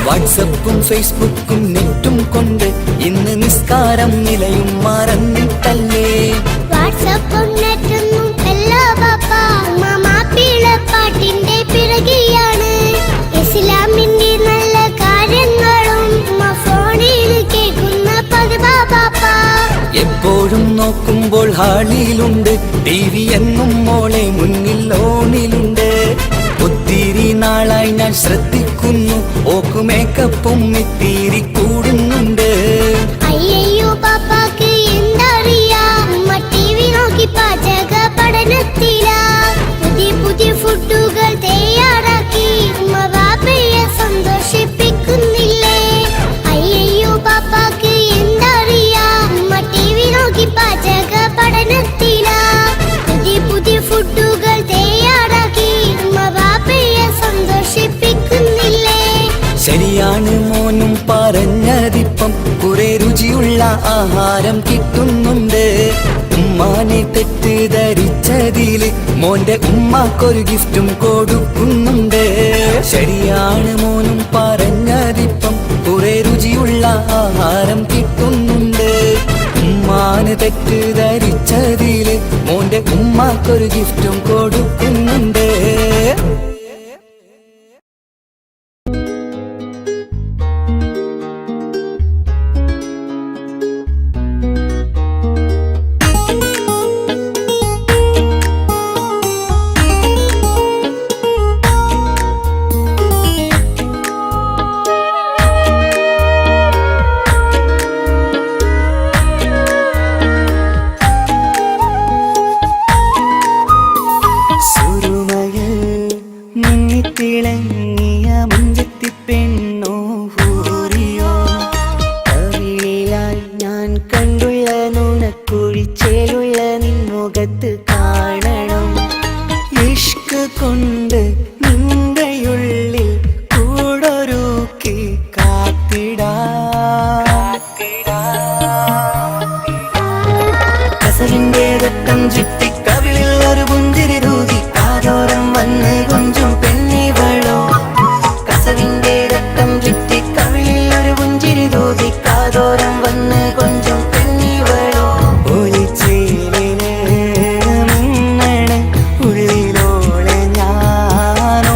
വാട്സപ്പും ഫേസ്ബുക്കും നെറ്റും കൊണ്ട് ഇന്ന് നിസ്കാരം നിലയും മറന്നിട്ടല്ലേ? വാട്സപ്പും നെറ്റൊന്നും അല്ല ബാപ്പ, മാപ്പിളപ്പാട്ടിന്റെ പിറകെയാണ്. ഇസ്ലാമിന്റെ നല്ല കാര്യങ്ങളും ഫോണിൽ കേൾക്കുന്ന പതിവാ ബാപ്പ. എപ്പോഴും നോക്കുമ്പോൾ ഹാളിയിലുണ്ട്, TV എന്നും മോളെ മുന്നിൽ ഓണിലുണ്ട്. ഒത്തിരി നാളായി ഞാൻ ശ്രദ്ധിക്കുന്നു, ഓക്കു മേക്കപ്പും ഇത്തിരി കൂടുന്നുണ്ട്. അയ്യോ പാപ്പാക്ക് എന്തറിയാ, ഉമ്മ TV നോക്കി പാചക പഠനത്തിലാ. പുതിയ പുതിയ ഫുഡുകൾ തയ്യാറാക്കി ഉമ്മ ബാപ്പയെ സന്തോഷിപ്പിക്കുന്നില്ലേ? അയ്യോ പാപ്പാക്ക് എന്തറിയാ, ഉമ്മ TV നോക്കി പാചക പഠനത്തിലാ. പുതിയ പുതിയ ഫുഡുകൾ തയ്യാറാക്കി ഉമ്മ ബാപ്പയെ സന്തോഷിപ്പിക്കുന്നില്ലേ? ശരിയാണ് മോനും പറഞ്ഞതിപ്പം, കുറെ രുചിയുള്ള ആഹാരം കിട്ടുന്നുണ്ട്. ഉമ്മാനെ തെറ്റിദ്ധരിച്ചതില് മോന്റെ ഉമ്മാക്കൊരു ഗിഫ്റ്റും കൊടുക്കുന്നുണ്ട്. ശരിയാണ് മോനും പറഞ്ഞതിപ്പം, കുറെ രുചിയുള്ള ആഹാരം കിട്ടുന്നുണ്ട്. ഉമ്മാന് തെറ്റിദ്ധരിച്ചതില് മോന്റെ ഉമ്മാക്കൊരു ഗിഫ്റ്റും കൊടുക്കുന്നുണ്ട്. തിളങ്ങിയ മുഞ്ചത്തി പെണ്ണോ ഹൂറിയോ, കവിളിലായി ഞാൻ കണ്ടുള്ള നുണക്കുഴിച്ചേലുള്ള നിൻമുഖത്ത് കാണണം. ഇഷ്ക് കൊണ്ട് നിന്റെയുള്ളിൽ കൂടൊരുക്കി കാത്തിടാ. കസവിന്റെ രക്തം ചുറ്റി കവിളിൽ ഒരു പുഞ്ചിരി തൂകി കാതോരം വന്ന് കൊഞ്ചും പെണ്ണിവളോ. കസവിന്റെ രക്തം ചുറ്റി കവിളിൽ ഒരു പുഞ്ചിരി തൂകി കാതോരം വന്ന് കൊഞ്ചും പെണ്ണിവളോ. ഒലിച്ചേലിന് മിന്നണ ഉള്ളിലോളെ ഞാനോ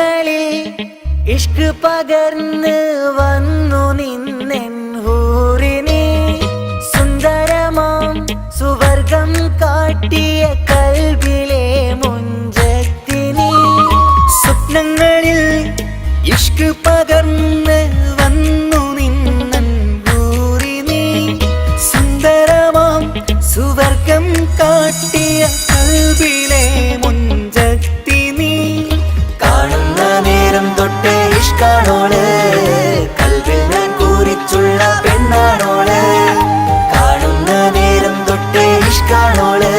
സ്വപ്നങ്ങളിൽ ഇഷ്ക് പകർന്ന് വന്നു നിന്നെൻ ഹൂറിനെ സുന്ദരമാം സുവർഗം കാട്ടിയ കൽബിലെ മുഞ്ചത്തിനെ സ്വപ്നങ്ങളിൽ ഇഷ്ക് പകർന്ന് വന്നു നിന്നെൻ ഹൂറിനെ സുന്ദരമാം സുവർഗം കാട്ടിയ കൽബിലെ മുഞ്ചത്തിനെ കാണുന്ന നേരം തൊട്ട് ഇഷ്കാണോള് കൽവിൽ ഞാൻ കൂറിച്ചുള്ള പെണ്ണാണോള് കാണുന്ന നേരം തൊട്ട് ഇഷ്കാണോള്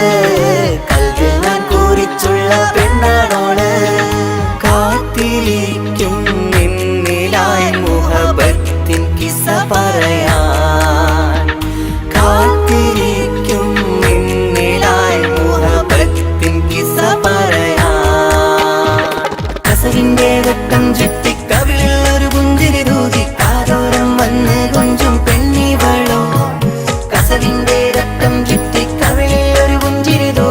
കൽവിൽ ഞാൻ കൂറിച്ചുള്ള പെണ്ണാണോള് കാത്തിരിക്കും നിന്നിലായി മുഹബത്തിൻ കിസ്സ പറയാൻ കാത്തിരിക്കും നിന്നിലായി മുഹബത്തിൻ കിസ്സ പറയാൻ കസവിന്റെ വെട്ടം ചുറ്റി കവിളിൽ ഒരു പുഞ്ചിരി തൂകി കാതോരം വന്ന് കൊഞ്ചും പെണ്ണിവളോ കസവിന്റെ രക്തം ചുറ്റി കവിളിൽ ഒരു പുഞ്ചിരി തൂകി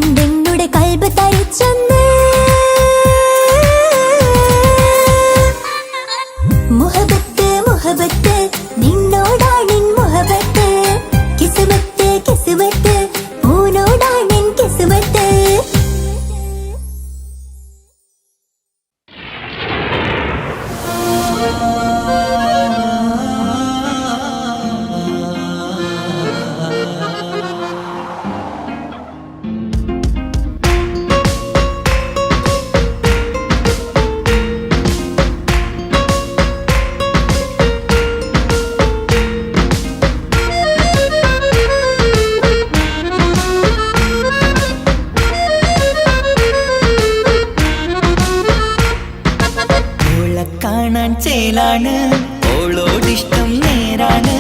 കണ്ടെന്നുടെ കൽബ് തരിച്ചെന്ന് മുഹബത്ത് മുഹബത്ത് നിന്നോടാണെൻ മുഹബത്ത് കിസ്മത്ത് കിസ്മത്ത് പൂനോടാണെൻ കിസ്മത്ത് കാണാൻ ചേലാണ് ഓളോടിഷ്ടം നേരാണ്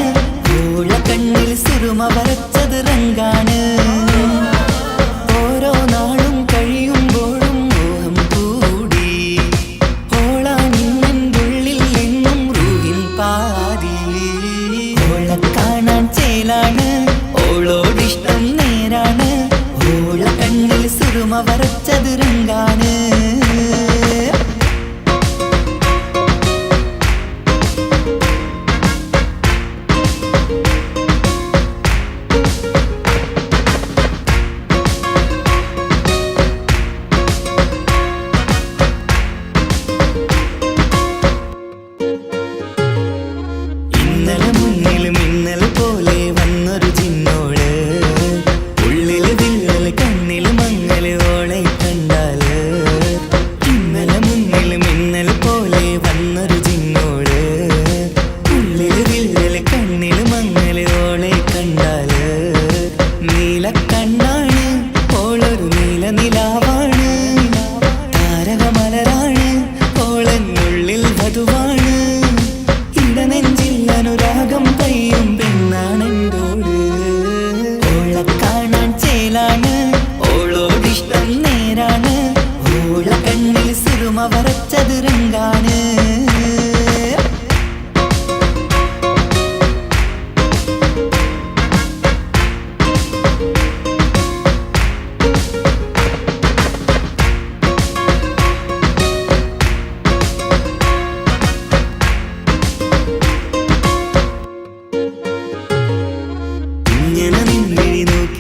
ഓള കണ്ണിൽ സുറുമ വരച്ചത് റങ്കാണ് ഓരോ നാളും കഴിയുമ്പോഴും മോഹം കൂടി ഓളാണിന്നുള്ളിൽ എന്നും റൂഹിൻ പാതി ഓള കാണാൻ ചേലാണ് ഓളോടിഷ്ടം നേരാണ് ഓള കണ്ണിൽ സുറുമ വരച്ചത് റങ്കാണ്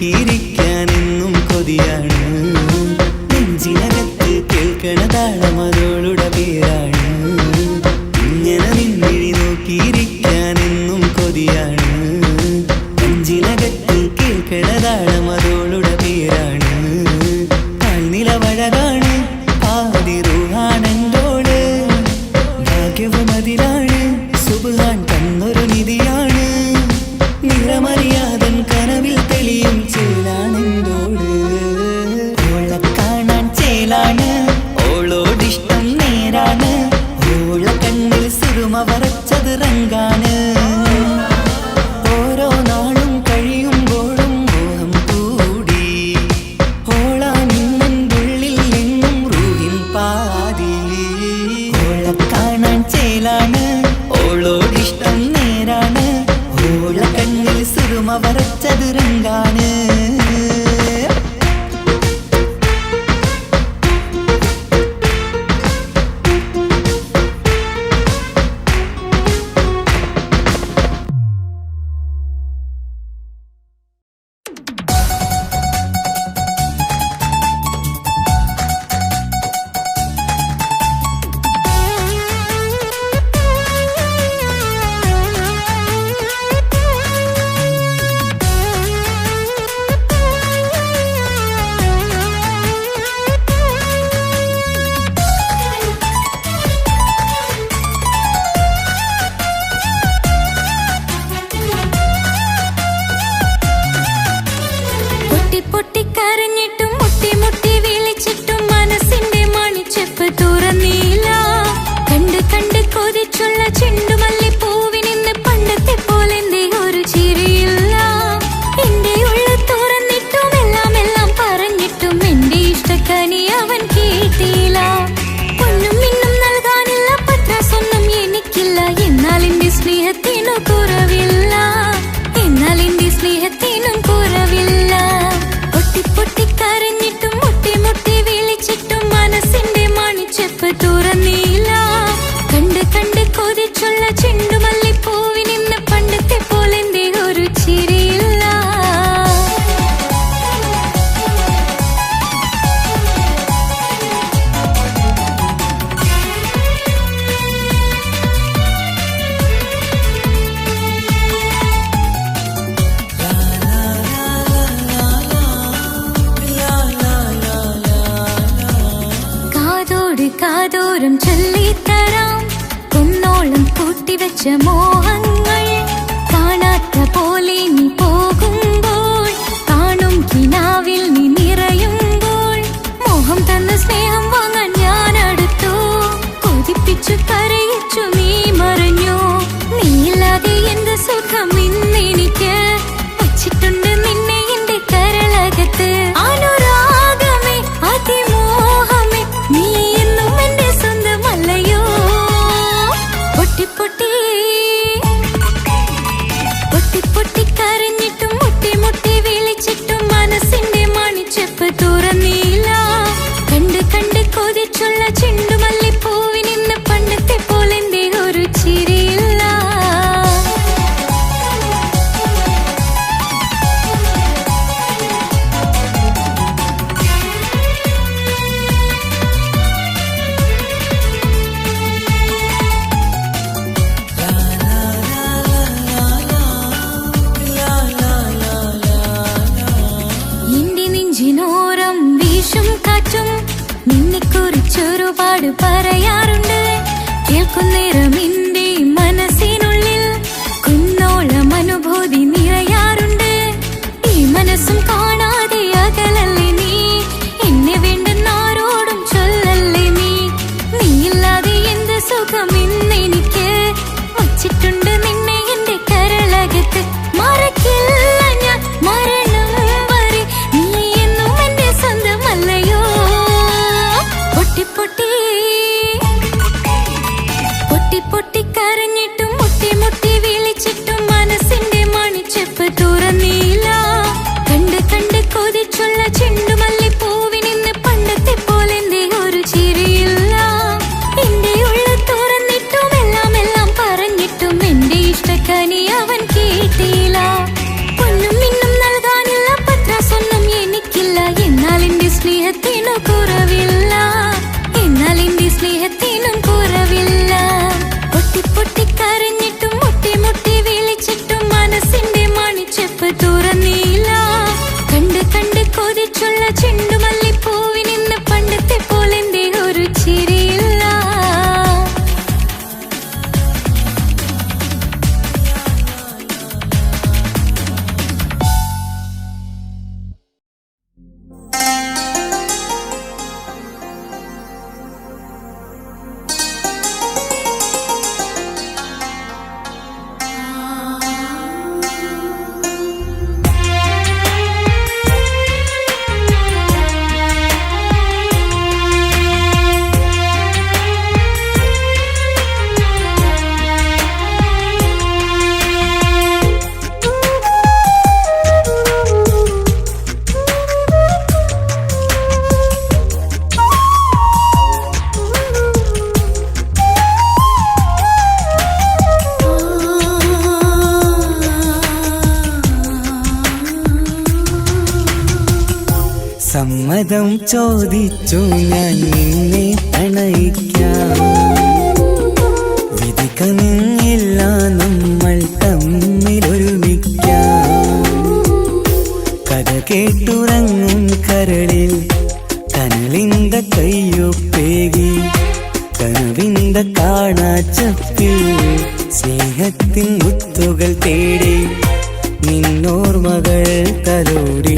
നോക്കിയിരിക്കാനെന്നും കൊതിയാണ് നെഞ്ചിനകത്ത് കേൾക്കണ താളമതോളുടെ പേരാണ് ഇങ്ങനെ നിന്നിഴി നോക്കിയിരിക്കാനെന്നും കൊതിയാണ് നെഞ്ചിനകത്ത് കേൾക്കണ താളമതോളുടെ പേരാണ് കാൽനിലവഴകാണ് ആദിറുഹാനന്തോട് ഭാഗ്യവും അതിലാണ് സുബ്ഹാൻ തന്നൊരു നിധിയാണ് നിറമറിയാതൻ കനവിൽ തെളിയും ചേലാണെന്തോട് ഓള കാണാൻ ചേലാണ് ഓളോടിഷ്ടം നേരാണ് ഓള കണ്ണിൽ സുറുമ വരച്ചത് റങ്കാണ് ഓരോ നാളും കഴിയുമ്പോഴും മോഹം കൂടി ഓളാണിന്നുള്ളിൽ എന്നും റൂഹിൻ പാതി ഓള കാണാൻ ചേലാണ് ഓളോടിഷ്ടം നേരാണ് ഓള കണ്ണിൽ സുറുമ വരച്ചത് റങ്കാണ് സ്നേഹത്തിനും കുറവില്ല പൊട്ടി പൊട്ടി കര പൂട്ടിവെച്ച മോഹങ്ങൾ കാണാത്ത പോലെ നീ പോകുമ്പോൾ, കാണും കിനാവിൽ നീ നിറയുമ്പോൾ, മോഹം തന്ന സ്നേഹം വാങ്ങാൻ ഞാൻ അടുത്തു, കൊതിപ്പിച്ചു കരയിച്ചു നീ മറഞ്ഞു. നീയില്ലാതെ എന്ത് സുഖം ഇന്നെനിക്ക്, വച്ചിട്ടുണ്ട് നിന്നെ എന്റെ കരളകത്ത്. അനുരാഗമേ അതിമോഹമേ നീ എന്നും എന്റെ സ്വന്തമല്ലയോ. പൊട്ടി പൊട്ടി പൊട്ടി പൊട്ടി കരഞ്ഞിട്ടും മുട്ടി മുട്ടി വിളിച്ചിട്ടും മനസ്സിന്റെ മണിച്ചെപ്പ് തുറന്നില്ല. കണ്ട് കണ്ട് കൊതിച്ചുള്ള ചെണ്ടുമല്ലിപ്പൂവിനിന്ന് പണ്ടത്തെ പോലെന്തേ ഒരു ചിരിയില്ല. എന്റെ നെഞ്ചിനോരം വീശും കാറ്റും നിന്നെക്കുറിച്ചൊരുപാട് പറയാറുണ്ട്. കേൾക്കുന്നേരം എന്റെ മനസ്സിനുള്ളിൽ കുന്നോളം അനുഭൂതി നിറയാറുണ്ട്. ഈ മനസ്സും കാണാതെ അകലല്ലേ നീ, എന്നെ വേണ്ടെന്നാരോടും ചൊല്ലല്ലേ നീ. നീയില്ലാതെ എന്ത് സുഖം ഇന്നെനിക്ക്, വച്ചിട്ടുണ്ട് നിന്നെ എന്റെ കരളകത്ത്. മറക്കില്ല ഞാൻ മരണം വരെ നീ എന്നും എന്റെ സ്വന്തമല്ലയോ. പൊട്ടി പൊട്ടി പൊട്ടി പൊട്ടി കരഞ്ഞിട്ടും മുട്ടി മുട്ടി വിളിച്ചിട്ടും മനസ്സിന്റെ മണിച്ചെപ്പ് തുറന്നില്ല. കണ്ട് കണ്ട് കൊതിച്ചുള്ള ചെണ്ടുമല്ലിപ്പൂവിനിന്ന് പണ്ടത്തെ പോലെന്തേ ഒരു ചിരിയില്ല. എന്റെ ഉള്ളിൽ തുറന്നിട്ടും എല്ലാം എല്ലാം പറഞ്ഞിട്ടും എന്റെ ഇഷ്ടക്കനി അവൻ കേട്ടില്ല. പൊന്നും മിന്നും നൽകാനുള്ള പത്രാസൊന്നും എനിക്കില്ല, എന്നാൽ എന്റെ സ്നേഹത്തിനു കുറവില്ല, എന്നാൽ എന്റെ സ്നേഹത്തിനും കുറവില്ല. പൊട്ടി പൊട്ടി കരഞ്ഞിട്ടും മുട്ടി മുട്ടി വിളിച്ചിട്ടും മനസ്സിന്റെ മണിച്ചെപ്പ് തുറന്നില്ല. കണ്ട് കണ്ട് കൊതിച്ചുള്ള ചെണ്ടുമല്ലിപ്പൂവിനിന്ന് പണ്ടത്തെ പോലെന്തേ ഒരു ചിരിയില്ല. സമ്മതം ചോദിച്ചു ഞാൻ നിന്നെ പ്രണയിക്കാം, വിധി കനിഞ്ഞില്ല നമ്മൾ തമ്മിലൊരുമിക്കാം. കഥ കേട്ടുറങ്ങും കരളിൽ കനലിന്ത കയ്യൊപ്പേകി, കനവിന്ത കാണാച്ചപ്പിൽ സ്നേഹത്തിൻ മുത്തുകൾ തേടി നിന്നോർമകൾ തലോടി.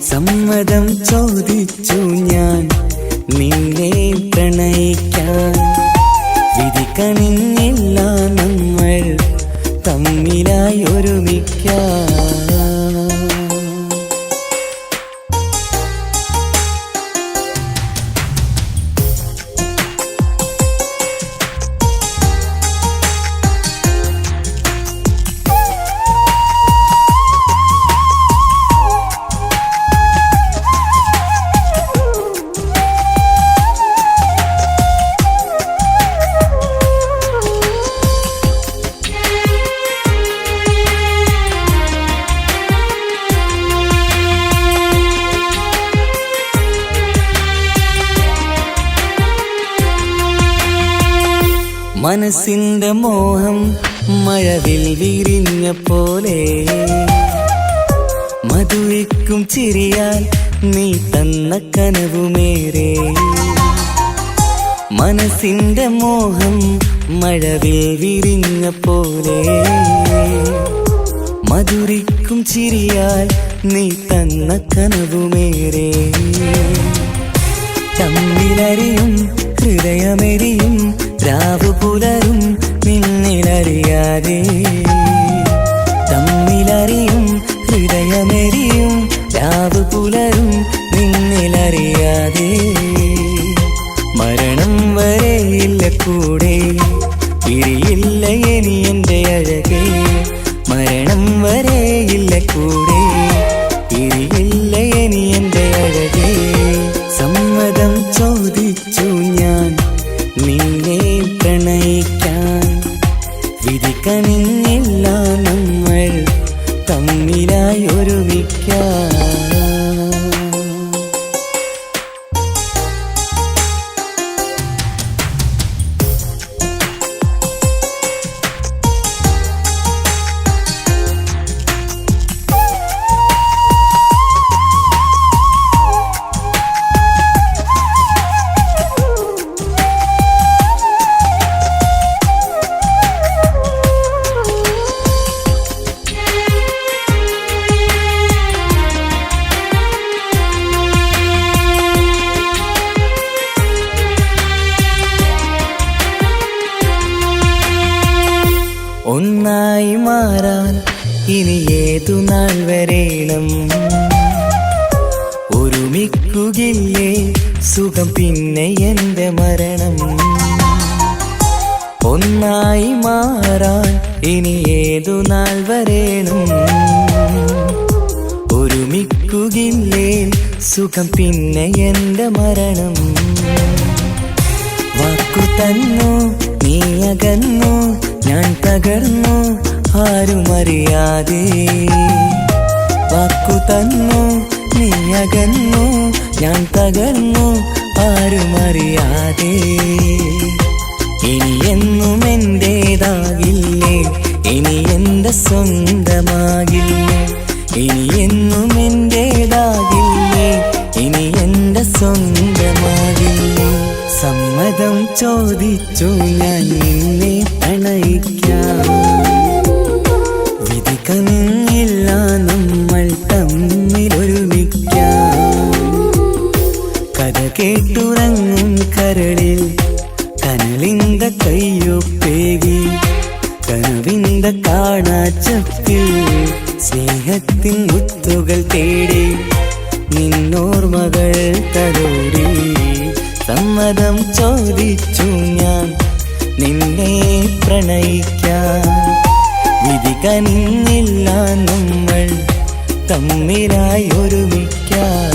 സമ്മതം ചോദിച്ചു ഞാൻ നിന്നെ പ്രണയിക്കാൻ, വിധി കനിഞ്ഞില്ല നമ്മൾ തമ്മിലായി ഒരുമിക്കാം. മനസ്സിന്റെ മോഹം മഴവിൽ വിരിഞ്ഞ പോലെ, മധുരിക്കും ചിരിയാൽ നീ തന്ന കനവുമേറെ. മനസ്സിന്റെ മോഹം മഴവിൽ വിരിഞ്ഞ പോലെ മധുരിക്കും ചിരിയാൽ നീ തന്ന കനവുമേറെ തമ്മിലറിയും ഹൃദയമെരിയും രാവു പുലരും നിന്നിലറിയാതെ തമ്മിലറിയും ഹൃദയമെരിയും രാവു പുലരും നിന്നിലറിയാതെ മരണം വരെയില്ല കൂടെ പിരിയില്ല ഇനി എൻ്റെ അഴകേ മരണം വരെയില്ല കൂടെ പിരിയില്ല ഇനി എൻ്റെ അഴകേ സമ്മതം ചോദിച്ചു ഞാൻ നിന്നെ പ്രണയിക്കാൻ വിധി കനിഞ്ഞില്ല നമ്മൾ തമ്മിലായി ഒരുമിക്കാൻ ഒന്നായി മാറാൻ ഇനി ഏതു നാൾ വരേണം ഒരുമിക്കുകയില്ലേ സുഖം പിന്നെ എൻ്റെ മരണം ഒന്നായി മാറാൻ ഇനി ഏതു നാൾ വരേണം ഒരുമിക്കുകയില്ലേ സുഖം പിന്നെ എൻ്റെ മരണം വാക്കു തന്നു നീ അകന്നു ഞാൻ തകർന്നു ആരുമറിയാതെ വാക്കു തന്നു നീ അകന്നു ഞാൻ തകർന്നു ആരുമറിയാതെ ഇനി എന്നും എന്റേതാകില്ലേ ഇനി എൻ്റെ സ്വന്തമാകില്ലേ ഇനി എന്നും എന്റേതാകില്ലേ ഇനി എൻ്റെ സ്വന്തമാകില്ലേ സമ്മതം ചോദിച്ചു ഞാൻ നിന്നെ പ്രണയിക്കാം വിധി കനിഞ്ഞില്ല നമ്മൾ തമ്മിലൊരുമിക്കാം കഥ കേട്ടുറങ്ങും കരളിൽ കനലിന്ത കയ്യൊപ്പേകി കനവിന്ത കാണാച്ചപ്പിൽ സ്നേഹത്തിൻ മുത്തുകൾ തേടി നിന്നോർമകൾ തലോടി സമ്മതം ചോദിച്ചു ഞാൻ നിന്നെ പ്രണയിക്കാൻ വിധി കനിഞ്ഞില്ല നമ്മൾ തമ്മിലായി ഒരുമിക്കാൻ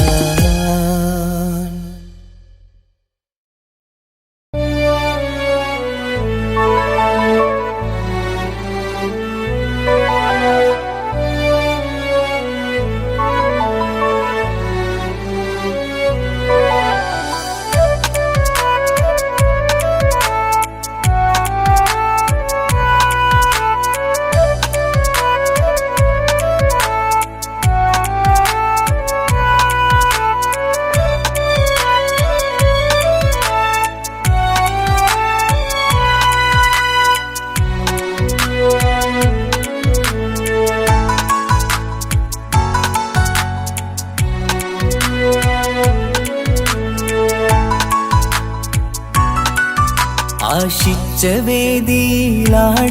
ആശിച്ച വേദിയിലാടാൻ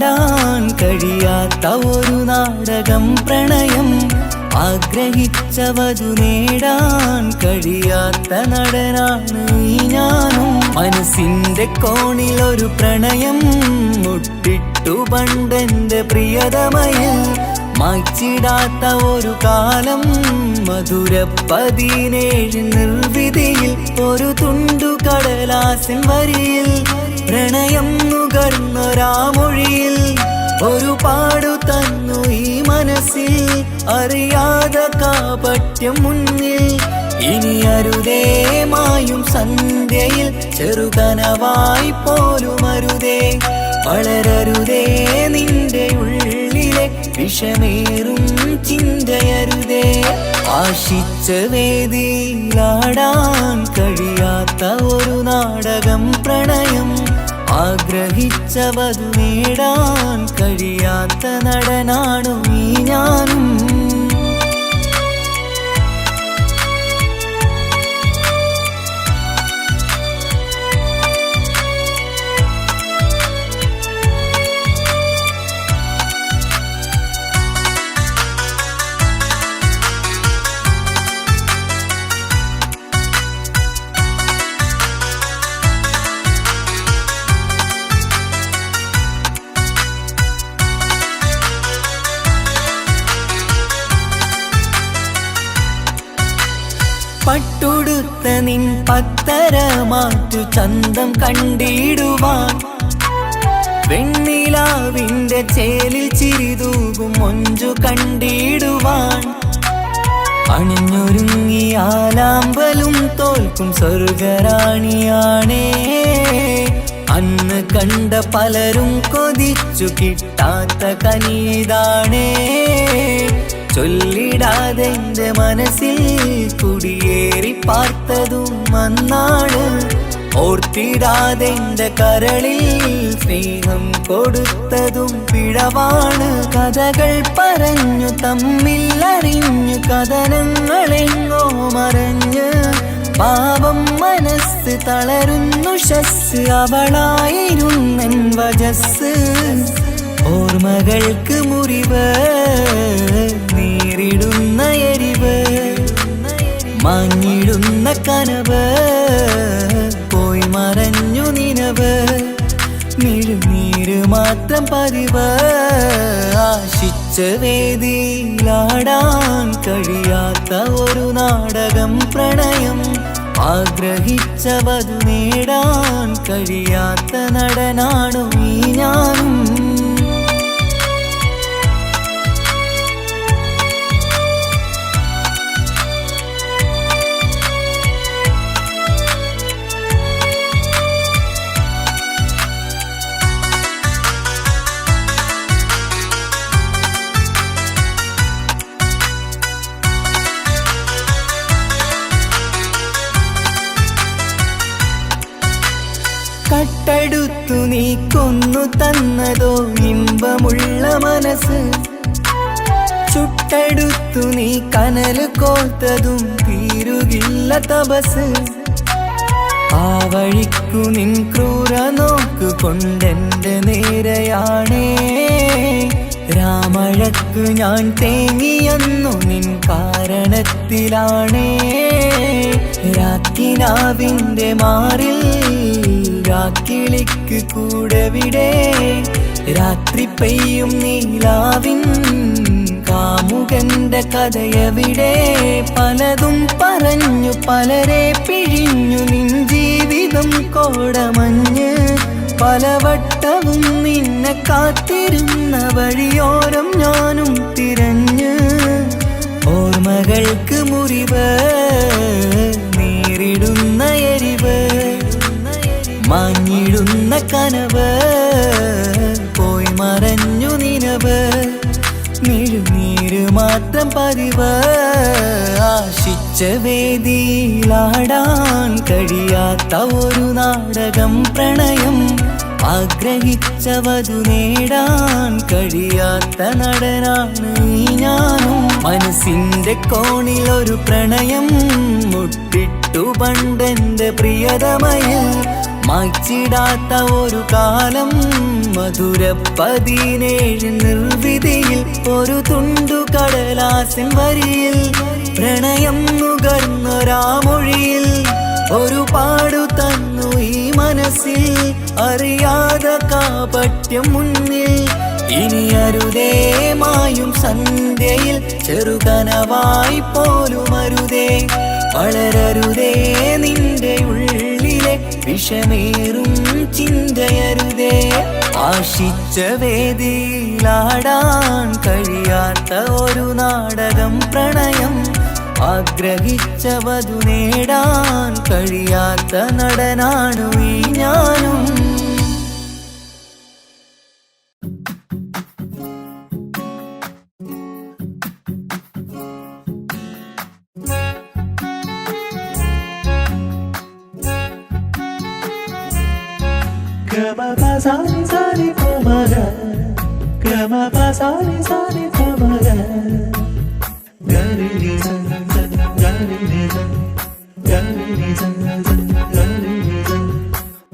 കഴിയാത്ത ഒരു നാടകം പ്രണയം ആഗ്രഹിച്ചവതു നേടാൻ കഴിയാത്ത നടനാണ് ഈ ഞാനും മനസ്സിന്റെ കോണിലൊരു പ്രണയം മുട്ടിട്ടു പണ്ടെന്റെ പ്രിയതമയിൽ മായ്ച്ചിടാത്ത ഒരു കാലം മധുര 17 നിർവിധിയിൽ ഒരു തുണ്ടു കടലാസിൻ വരിയിൽ പ്രണയം നുകർന്നൊരാമൊഴിയിൽ ഒരു പാടു തന്നു ഈ മനസ്സിൽ അറിയാതെ കാപട്യം മുന്നിൽ ഇനി അരുതേ മായും സന്ധ്യയിൽ ചെറുകനവായി പോലും അരുതേ വളരരുതേ നിന്റെ ഉള്ളിലെ വിഷമേറും ചിന്തയരുതേ ആശിച്ച വേദിയിലാടാൻ കഴിയാത്ത ഒരു നാടകം പ്രണയം ആഗ്രഹിച്ചവതു നേടാൻ കഴിയാത്ത നടനാണു ഈ ഞാനും. പട്ടുടുത്ത നിൻ പത്തര മാറ്റു ചന്തം കണ്ടിടുവാൻ, വെണ്ണിലാവിന്റെ ചേലിൽ ചിരിതൂകും മൊഞ്ചു കണ്ടിടുവാൻ, അണിഞ്ഞൊരുങ്ങിയാലാമ്പലും തോൽക്കും സ്വർഗറാണിയാണേ. അന്ന് കണ്ട പലരും കൊതിച്ചു കിട്ടാത്ത കനീതാണേ. ചൊല്ലിടാതെ എന്റെ മനസ്സിൽ കുടിയേറി പാർത്തതും അന്നാണ്. ഓർത്തിടാതെ എന്റെ കരളിൽ സ്നേഹം കൊടുത്തതും പിഴവാണ്. കഥകൾ പറഞ്ഞു തമ്മിൽ അറിഞ്ഞു കഥനങ്ങളെങ്ങോ മറഞ്ഞ്, പാപം മനസ്സ് തളരുന്നു ഷസ് അവളായിരുന്നൻ വജസ്. ഓർമ്മകൾക്ക് മുറിവ് നേരിടുന്ന എരിവ്, മാഞ്ഞിടുന്ന കനവ് പോയി മറഞ്ഞു നിനവ്. മിഴുനീര് മാത്രം പതിവ്, ആശിച്ച വേദിയിലാടാൻ കഴിയാത്ത ഒരു നാടകം പ്രണയം. ആഗ്രഹിച്ചവതു നേടാൻ കഴിയാത്ത നടനാണു ഈ ഞാനും. കട്ടെടുത്തു നീ കൊന്നു തന്നതോ ഇമ്പമുള്ള മനസ്സ്, ചുട്ടെടുത്തു നീ കനല് കോർത്തതും തീരുകില്ല തപസ്. ആ വഴിക്കു നിൻ ക്രൂര നോക്കു കൊണ്ടെന്റെ നേരെയാണേ. രാമഴക്ക് ഞാൻ തേങ്ങിയെന്നു നിൻ കാരണത്തിലാണേ. രാക്കിനാവിന്റെ മാറിൽ രാക്കിളിക്ക് കൂടെവിടെ, രാത്രി പെയ്യും നീലാവിൻ കാമുകന്റെ കഥയവിടെ. പലതും പറഞ്ഞു പലരെ പിഴിഞ്ഞു നിൻ ജീവിതം കോടമഞ്ഞ്. പലവട്ടവും നിന്നെ കാത്തിരുന്ന വഴിയോരം ഞാനും തിരഞ്ഞ്. ഓർമ്മകൾക്ക് മുറിവ് നേരിടുന്ന എരിവ്, മാഞ്ഞിടുന്ന കനവ് പോയി മറഞ്ഞു നിനവ്. മിഴുനീര് മാത്രം പതിവ്, ആശിച്ച വേദിയിലാടാൻ കഴിയാത്ത ഒരു നാടകം പ്രണയം. ആഗ്രഹിച്ചവതു നേടാൻ കഴിയാത്ത നടനാണ് ഈ ഞാനും. മനസ്സിന്റെ കോണിൽ ഒരു പ്രണയം മുട്ടിട്ടു പണ്ടെന്റെ പ്രിയതമയിൽ. മായ്ച്ചിടാത്ത ഒരു കാലം മധുര 17 നിർവിധിയിൽ. ഒരു തുണ്ടു കടലാസിൻ വരിയിൽ പ്രണയം നുകർന്നൊരാമൊഴിയിൽ. ഒരു പാടു തന്നു ഈ മനസ്സിൽ അറിയാതെ കാപട്യം മുന്നിൽ. ഇനി അരുതേ മായും സന്ധ്യയിൽ ചെറുകനവായി പോലും അരുതേ. വളരരുതേ നിന്റെ ഉള്ളിലെ വിഷമേറും ചിന്തയരുതേ. ആശിച്ച വേദിയിലാടാൻ കഴിയാത്ത ഒരു നാടകം പ്രണയം. ആഗ്രഹിച്ചവതു നേടാൻ കഴിയാത്ത നടനാണു ഈ ഞാനും.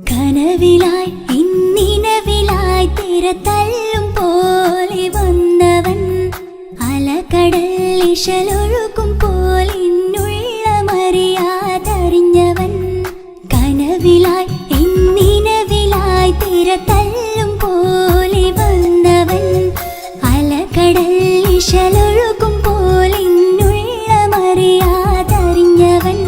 കനവിലായി ഇന്നിനവിലായി തിരതല്ലും പോലെ വന്നവൻ അലകടൽ ഇശലൊഴുകും പോലിന്നുള്ളമറിയാതറിഞ്ഞവൻ കനവിലായി ഇന്നിനവിലായി തിരതല്ലും പോലെ വന്നവൻ അലകടൽ ഇശലൊഴുകും പോലിന്നുള്ളമറിയാതറിഞ്ഞവൻ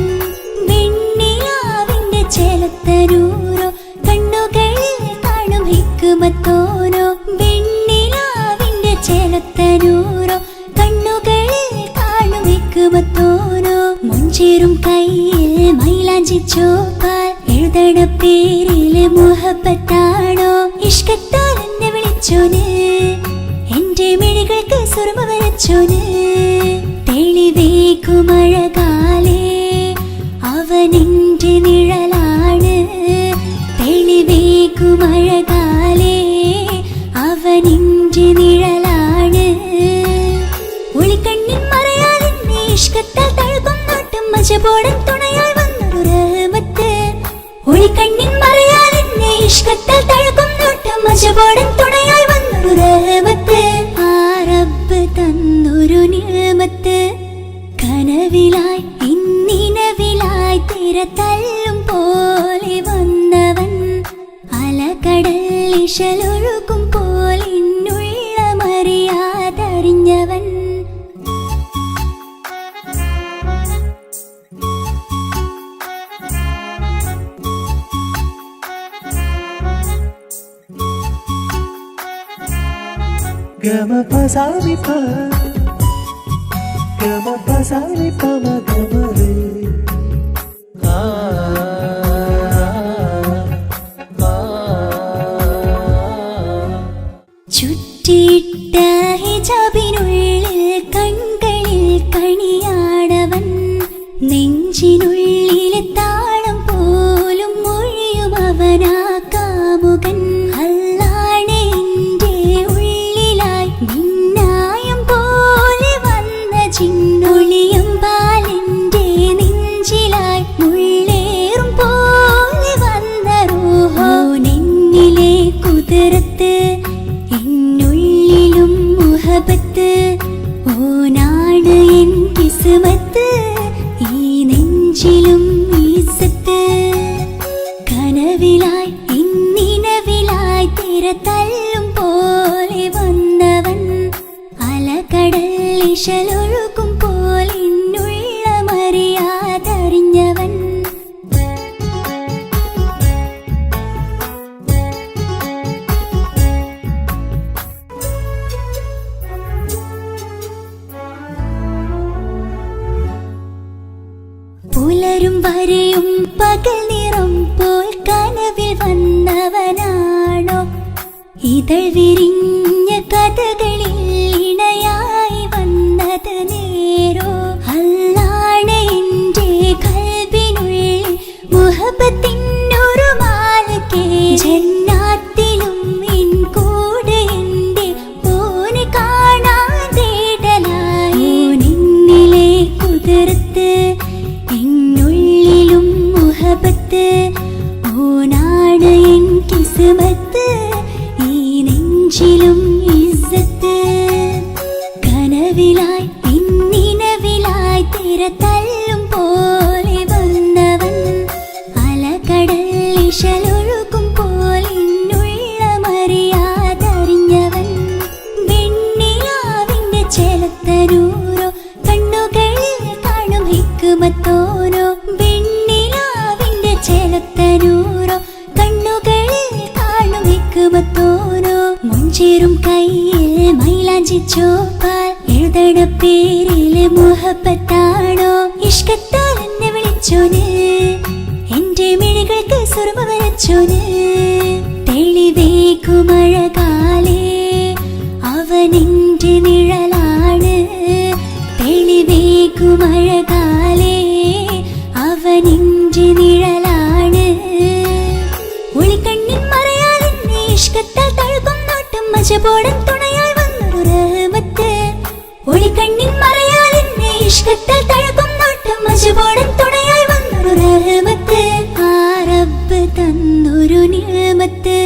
വെണ്ണിലാവിന്റെ ചെലത്തരൂരോ കണ്ണുകളിൽ കാണും ഹിക്കുമത്തോനോ വെണ്ണിലാവിന്റെ ചെലത്തരൂരോ കണ്ണുകളിൽ കാണും ഹിക്കുമത്തോനോ മുഞ്ചേറും കയ്യിൽ മൈലാഞ്ചി ചോപ്പാൽ എഴുതണ പേരില് മുഹബത്താണോ ഇഷ്കത്താൽ എന്നെ വിളിച്ചോന് എന്റെ മിഴികൾക്ക് സുറുമ വരച്ചോന് തെളിവേക്കുമഴകാലേ അവനെന്റെ നിഴലാണ് തെളിവേക്കുമഴകാലേ അവനെന്റെ നിഴലാണ് ഒളിക്കണ്ണിൻ മറയാലെന്നെ ഇഷ്കത്താൽ തഴുകും നോട്ടും മജബോടൻ തുണയായി വന്നൊരു റഹ്മത്ത് ഒളിക്കണ്ണിൻ മറയാലെന്നെ ഇഷ്കത്താൽ തഴുകും നോട്ടും മജബോടൻ തുണയായി വന്നൊരു റഹ്മത്ത് ആ റബ്ബ് തന്നൊരു നിഅമത്ത് കനവിലായി ഇന്നിനവിലായി തിരതല്ലും പോലെ വന്നവൻ അലകടൽ ഇശലൊഴുകും പോലിന്നുള്ളമറിയാതറിഞ്ഞവൻ ചുറ്റിയിട്ട ഹിജാബിനുള്ളിൽ കൺകളിൽ കണിയാടവൻ നെഞ്ചിനുള്ളിലെ താളം പോലും മൊഴിയും അവനാ കാമുകൻ അല്ലാണെ എന്റെ ഉള്ളിലായി മിന്നായം പോലെ വന്ന ചിന്നൊളിയും പാലെന്റെ നെഞ്ചിലായി മുള്ളേറും പോലെ വന്ന റൂഹോ നെന്നിലെ കുതിരത്ത് എന്നുള്ളിലും മുഹബത്ത് ഓനാണ് എൻ കിസ്മത്ത് ഈ നെഞ്ചിലും ഈസത്ത് കനവിലായി ഇന്നിനവിലായി തിരതല്ലും പോലെ വന്നവൻ അലകടൽ ഇശലൊഴുകും പോലിന്നുള്ളമറിയാതറിഞ്ഞവൻ പുലരും വരെയും പകൽ നിറം പോൽ കനവിൽ വന്നവനാണോ ഇതൾ വിരിഞ്ഞ കഥകളിൽ ഇണയായി വന്നത് നേരോ അല്ലാണ് എന്റെ കൽബിനുള്ളിൽ മുഹബത്തിനൊരു മാലക്കേ ജന്നാത്തിലും എൻ കൂടെ എന്റെ ഓനെ കാണാൻ തേടലായി നിന്നിലെ കുതിർത്ത് എന്നുള്ളിലും മുഹബത്ത് ഓനാണ് എൻ കിസ്മത്ത് ഈ നെഞ്ചിലും ഇസ്സത്ത് കനവിലായി ഇന്നിനവിലായി തിരതല്ലും പോലെ വന്നവൻ അലകടൽ ഇശലൊഴുകും പോലിന്നുള്ളമറിയാതറിഞ്ഞവൻ വെണ്ണിലാവിന്റെ ചെലത്തരൂരോ കണ്ണുകളിൽ കാണും ഹിക്കുമത്തോനോ വെണ്ണിലാവിന്റെ ചെലത്തരൂരോ കണ്ണുകളിൽ കാണും ഹിക്കുമത്തോനോ മുഞ്ചേറും കയ്യിൽ മൈലാഞ്ചി ചോപ്പാൽ എഴുതണ പേരില് മുഹബത്താണോ ഇഷ്കത്താൽ എന്നെ വിളിച്ചോന് എന്റെ മിഴികൾക്ക് സുറുമ വരച്ചോന് തെളിവേക്കുമഴകാലേ അവനെന്റെ നിഴലാണ് തെളിവേക്കുമഴകാലേ അവനെന്റെ നിഴലാണ് ഒളിക്കണ്ണിൻ മറയാ മജപോടൻ തുണയായി വന്നൊരു റഹ്മത്ത് ഒളിക്കണ്ണിൻ മറയാൽ എന്നെ ഇഷ്കത്താൽ തഴുകും നോട്ടം മജപോടൻ തുണയായി വന്നൊരു റഹ്മത്ത് ആ റബ്ബ് തന്നൊരു നിഅമത്ത്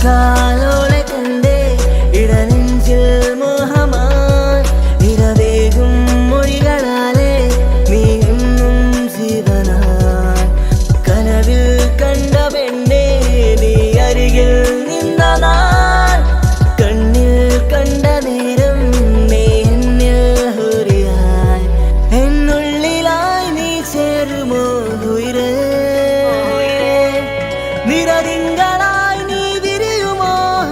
കാലോളെ കണ്ടേ ഇടനെഞ്ചിൽ മോഹമായി ഇരവേകും മൊഴികളാലേ നീ എന്നും ജീവനായി കനവിൽ കണ്ട പെണ്ണേ നീ അരികിൽ നിന്ന നാൾ കണ്ണിൽ കണ്ട നേരം നീ എന്നിൽ ഹുരിയായി എന്നുള്ളിലായി നീ ചേരുമോ ഉയരേ നിരതിങ്കളായി നീ വിരിയുമോ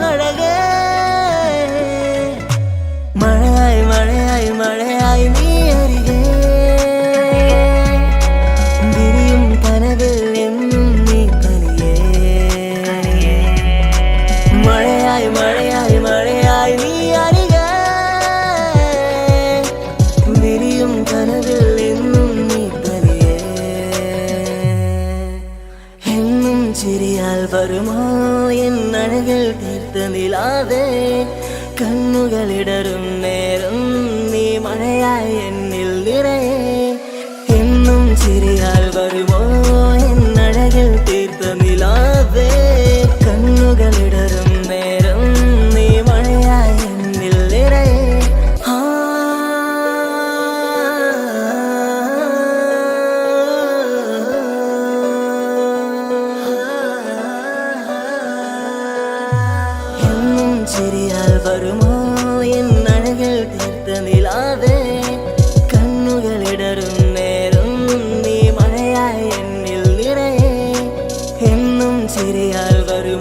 അഴകേ മഴയായി മഴയായി മഴയായി നീ അരികെ വിരിയും കനവിൽ എന്നും നീ തനിയേ മഴയായി മഴയായി മഴയായി നീ അരികെ വിരിയും കനവിൽ എന്നും നീ തനിയേ എന്നും ചിരിയാൽ വരുമോ എന്നഴകിൽ തീർത്ത നിലാവേ കണ്ണുകളിടറും നേരം നീ മഴയായി എന്നിൽ നിറയെ എന്നും ചിരിയാൽ വരുമോ എന്നഴകിൽ തീർത്ത നിലാവേ കണ്ണുകളിടറും നേരം നീ മഴയായി എന്നിൽ നിറയെ എന്നും ചിരിയാൽ വരുമോ എന്നഴകിൽ തീർത്ത നിലാവേ കണ്ണുകളിടറും നേരം നീ മഴയായി എന്നിൽ നിറയെ എന്നും ചിരിയാൽ വരുമോ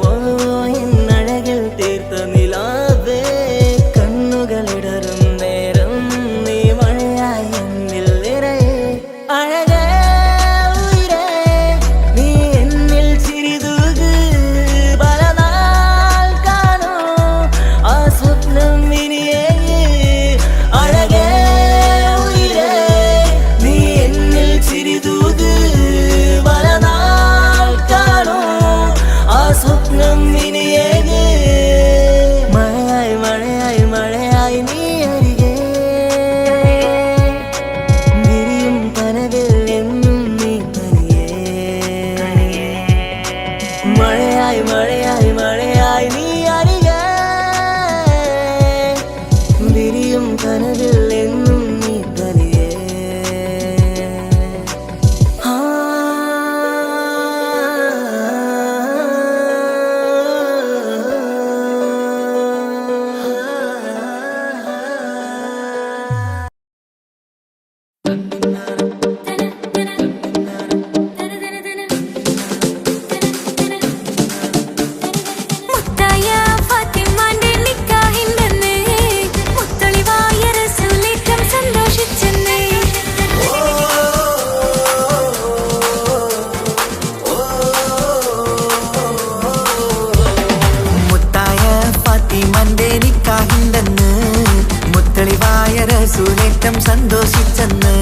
സന്തോഷിച്ചെന്ന്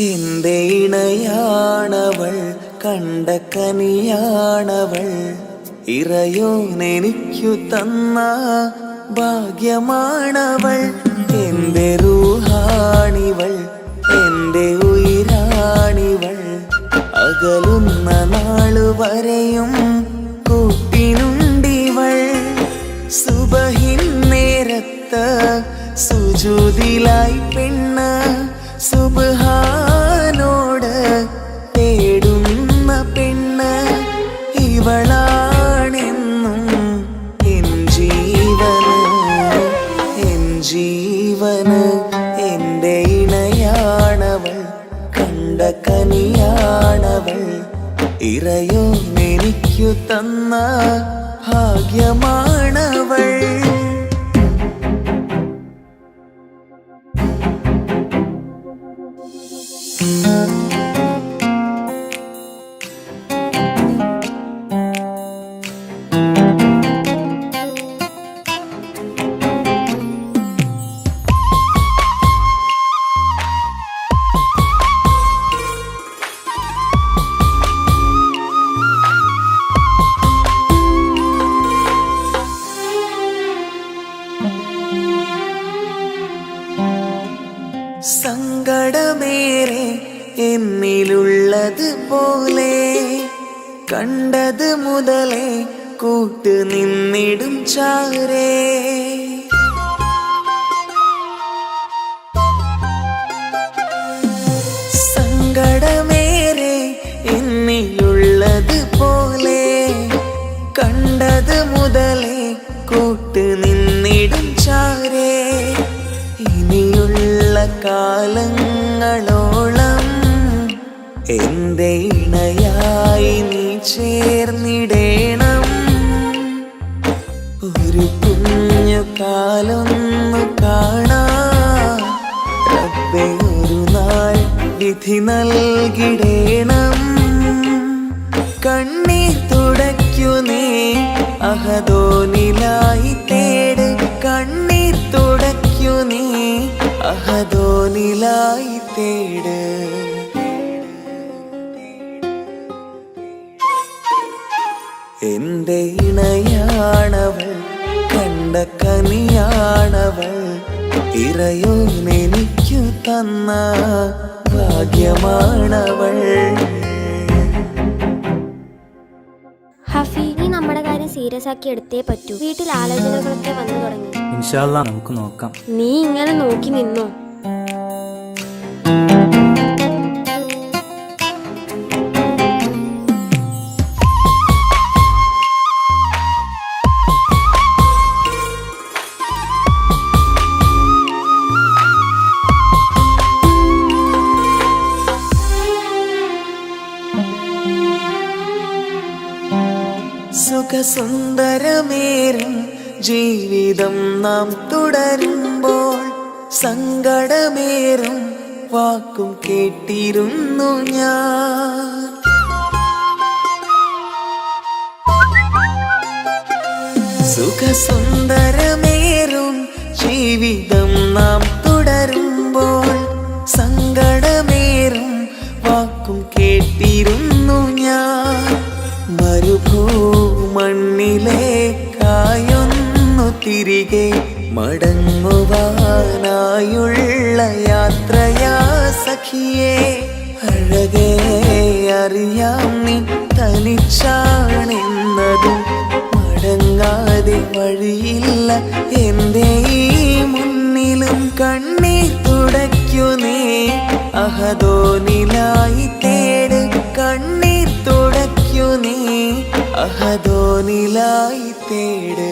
എന്റെ ഇണയാണവൾ കണ്ട കനിയാണവൾ ഇറയോനെനിക്കു തന്ന ഭാഗ്യമാണവൾ എന്റെ റൂഹാണിവൾ എന്റെ ഉയിരാണിവൾ അകലുന്ന നാളു വരെയും കൂട്ടിനുണ്ടിവൾ സുബഹിൻ നേരത്ത് സുജൂദിലായി പെണ്ണ് സുബ്ഹാനോട് തേടുന്ന പെണ്ണ് ഇവളാണെന്നും എൻ ജീവന് എൻ്റെ ഇണയാണവൾ കണ്ട കനിയാണവൾ ഇറയോനെനിക്കു തന്ന ഭാഗ്യമാണവൾ. എന്നിലുള്ളത് പോലെ കണ്ടത് മുതലേ കൂട്ട് നിന്നിടും ചാരേ സങ്കടമേറെ എന്നിലുള്ളത് പോലെ കണ്ടത് മുതലേ കൂട്ട് നിന്നിടും ചാരേ ഇനിയുള്ള കാലങ്ങളോളം എന്റെ ഇണയായി നീ ചേർന്നിടേണം ഒരു കുഞ്ഞു കാലൊന്നു കാണാൻ റബ്ബേ ഒരു നാൾ വിധി നൽകിടേണം കണ്ണീർ തുടയ്ക്കു നീ അഹദോനിലായി തേട് കണ്ണീർ തുടയ്ക്കു നീ അഹദോനിലായി തേട് എന്റെ ഇണയാണവൾ കണ്ട കനിയാണവൾ ഇറയോനെനിക്കു തന്ന ഭാഗ്യമാണവൾ ഹഫി, നീ നമ്മുടെ കാര്യം സീരിയസ് ആക്കി എടുത്തേ പറ്റൂ. വീട്ടിൽ ആലോചനകളൊക്കെ വന്നു തുടങ്ങി. ഇൻഷാ അല്ലാഹ് നമുക്ക് നോക്കാം. നീ ഇങ്ങനെ നോക്കി നിന്നോ? സുഖസുന്ദരമേറും ജീവിതം നാം തുടരുമ്പോൾ സങ്കടമേറും വാക്കും കേട്ടിരുന്നു ഞാൻ സുഖസുന്ദരമേറും ജീവിതം നാം തുടരുമ്പോൾ സങ്കടമേറും വാക്കും കേട്ടിരുന്നു ഞാൻ മരുഭൂമണ്ണിലേക്കായൊന്നു തിരികെ മടങ്ങുവാനായുള്ള യാത്രയാ സഖിയേ അഴകേ അറിയാം നീ തനിച്ചാണെന്നതും മടങ്ങാതെ വഴിയില്ല എന്റെ ഈ മുന്നിലും കണ്ണീർ തുടയ്ക്കു നീ അഹദോനിലായി തേട് കണ്ണീർ തുടയ്ക്കു നീ അഹദോനിലായി തേട്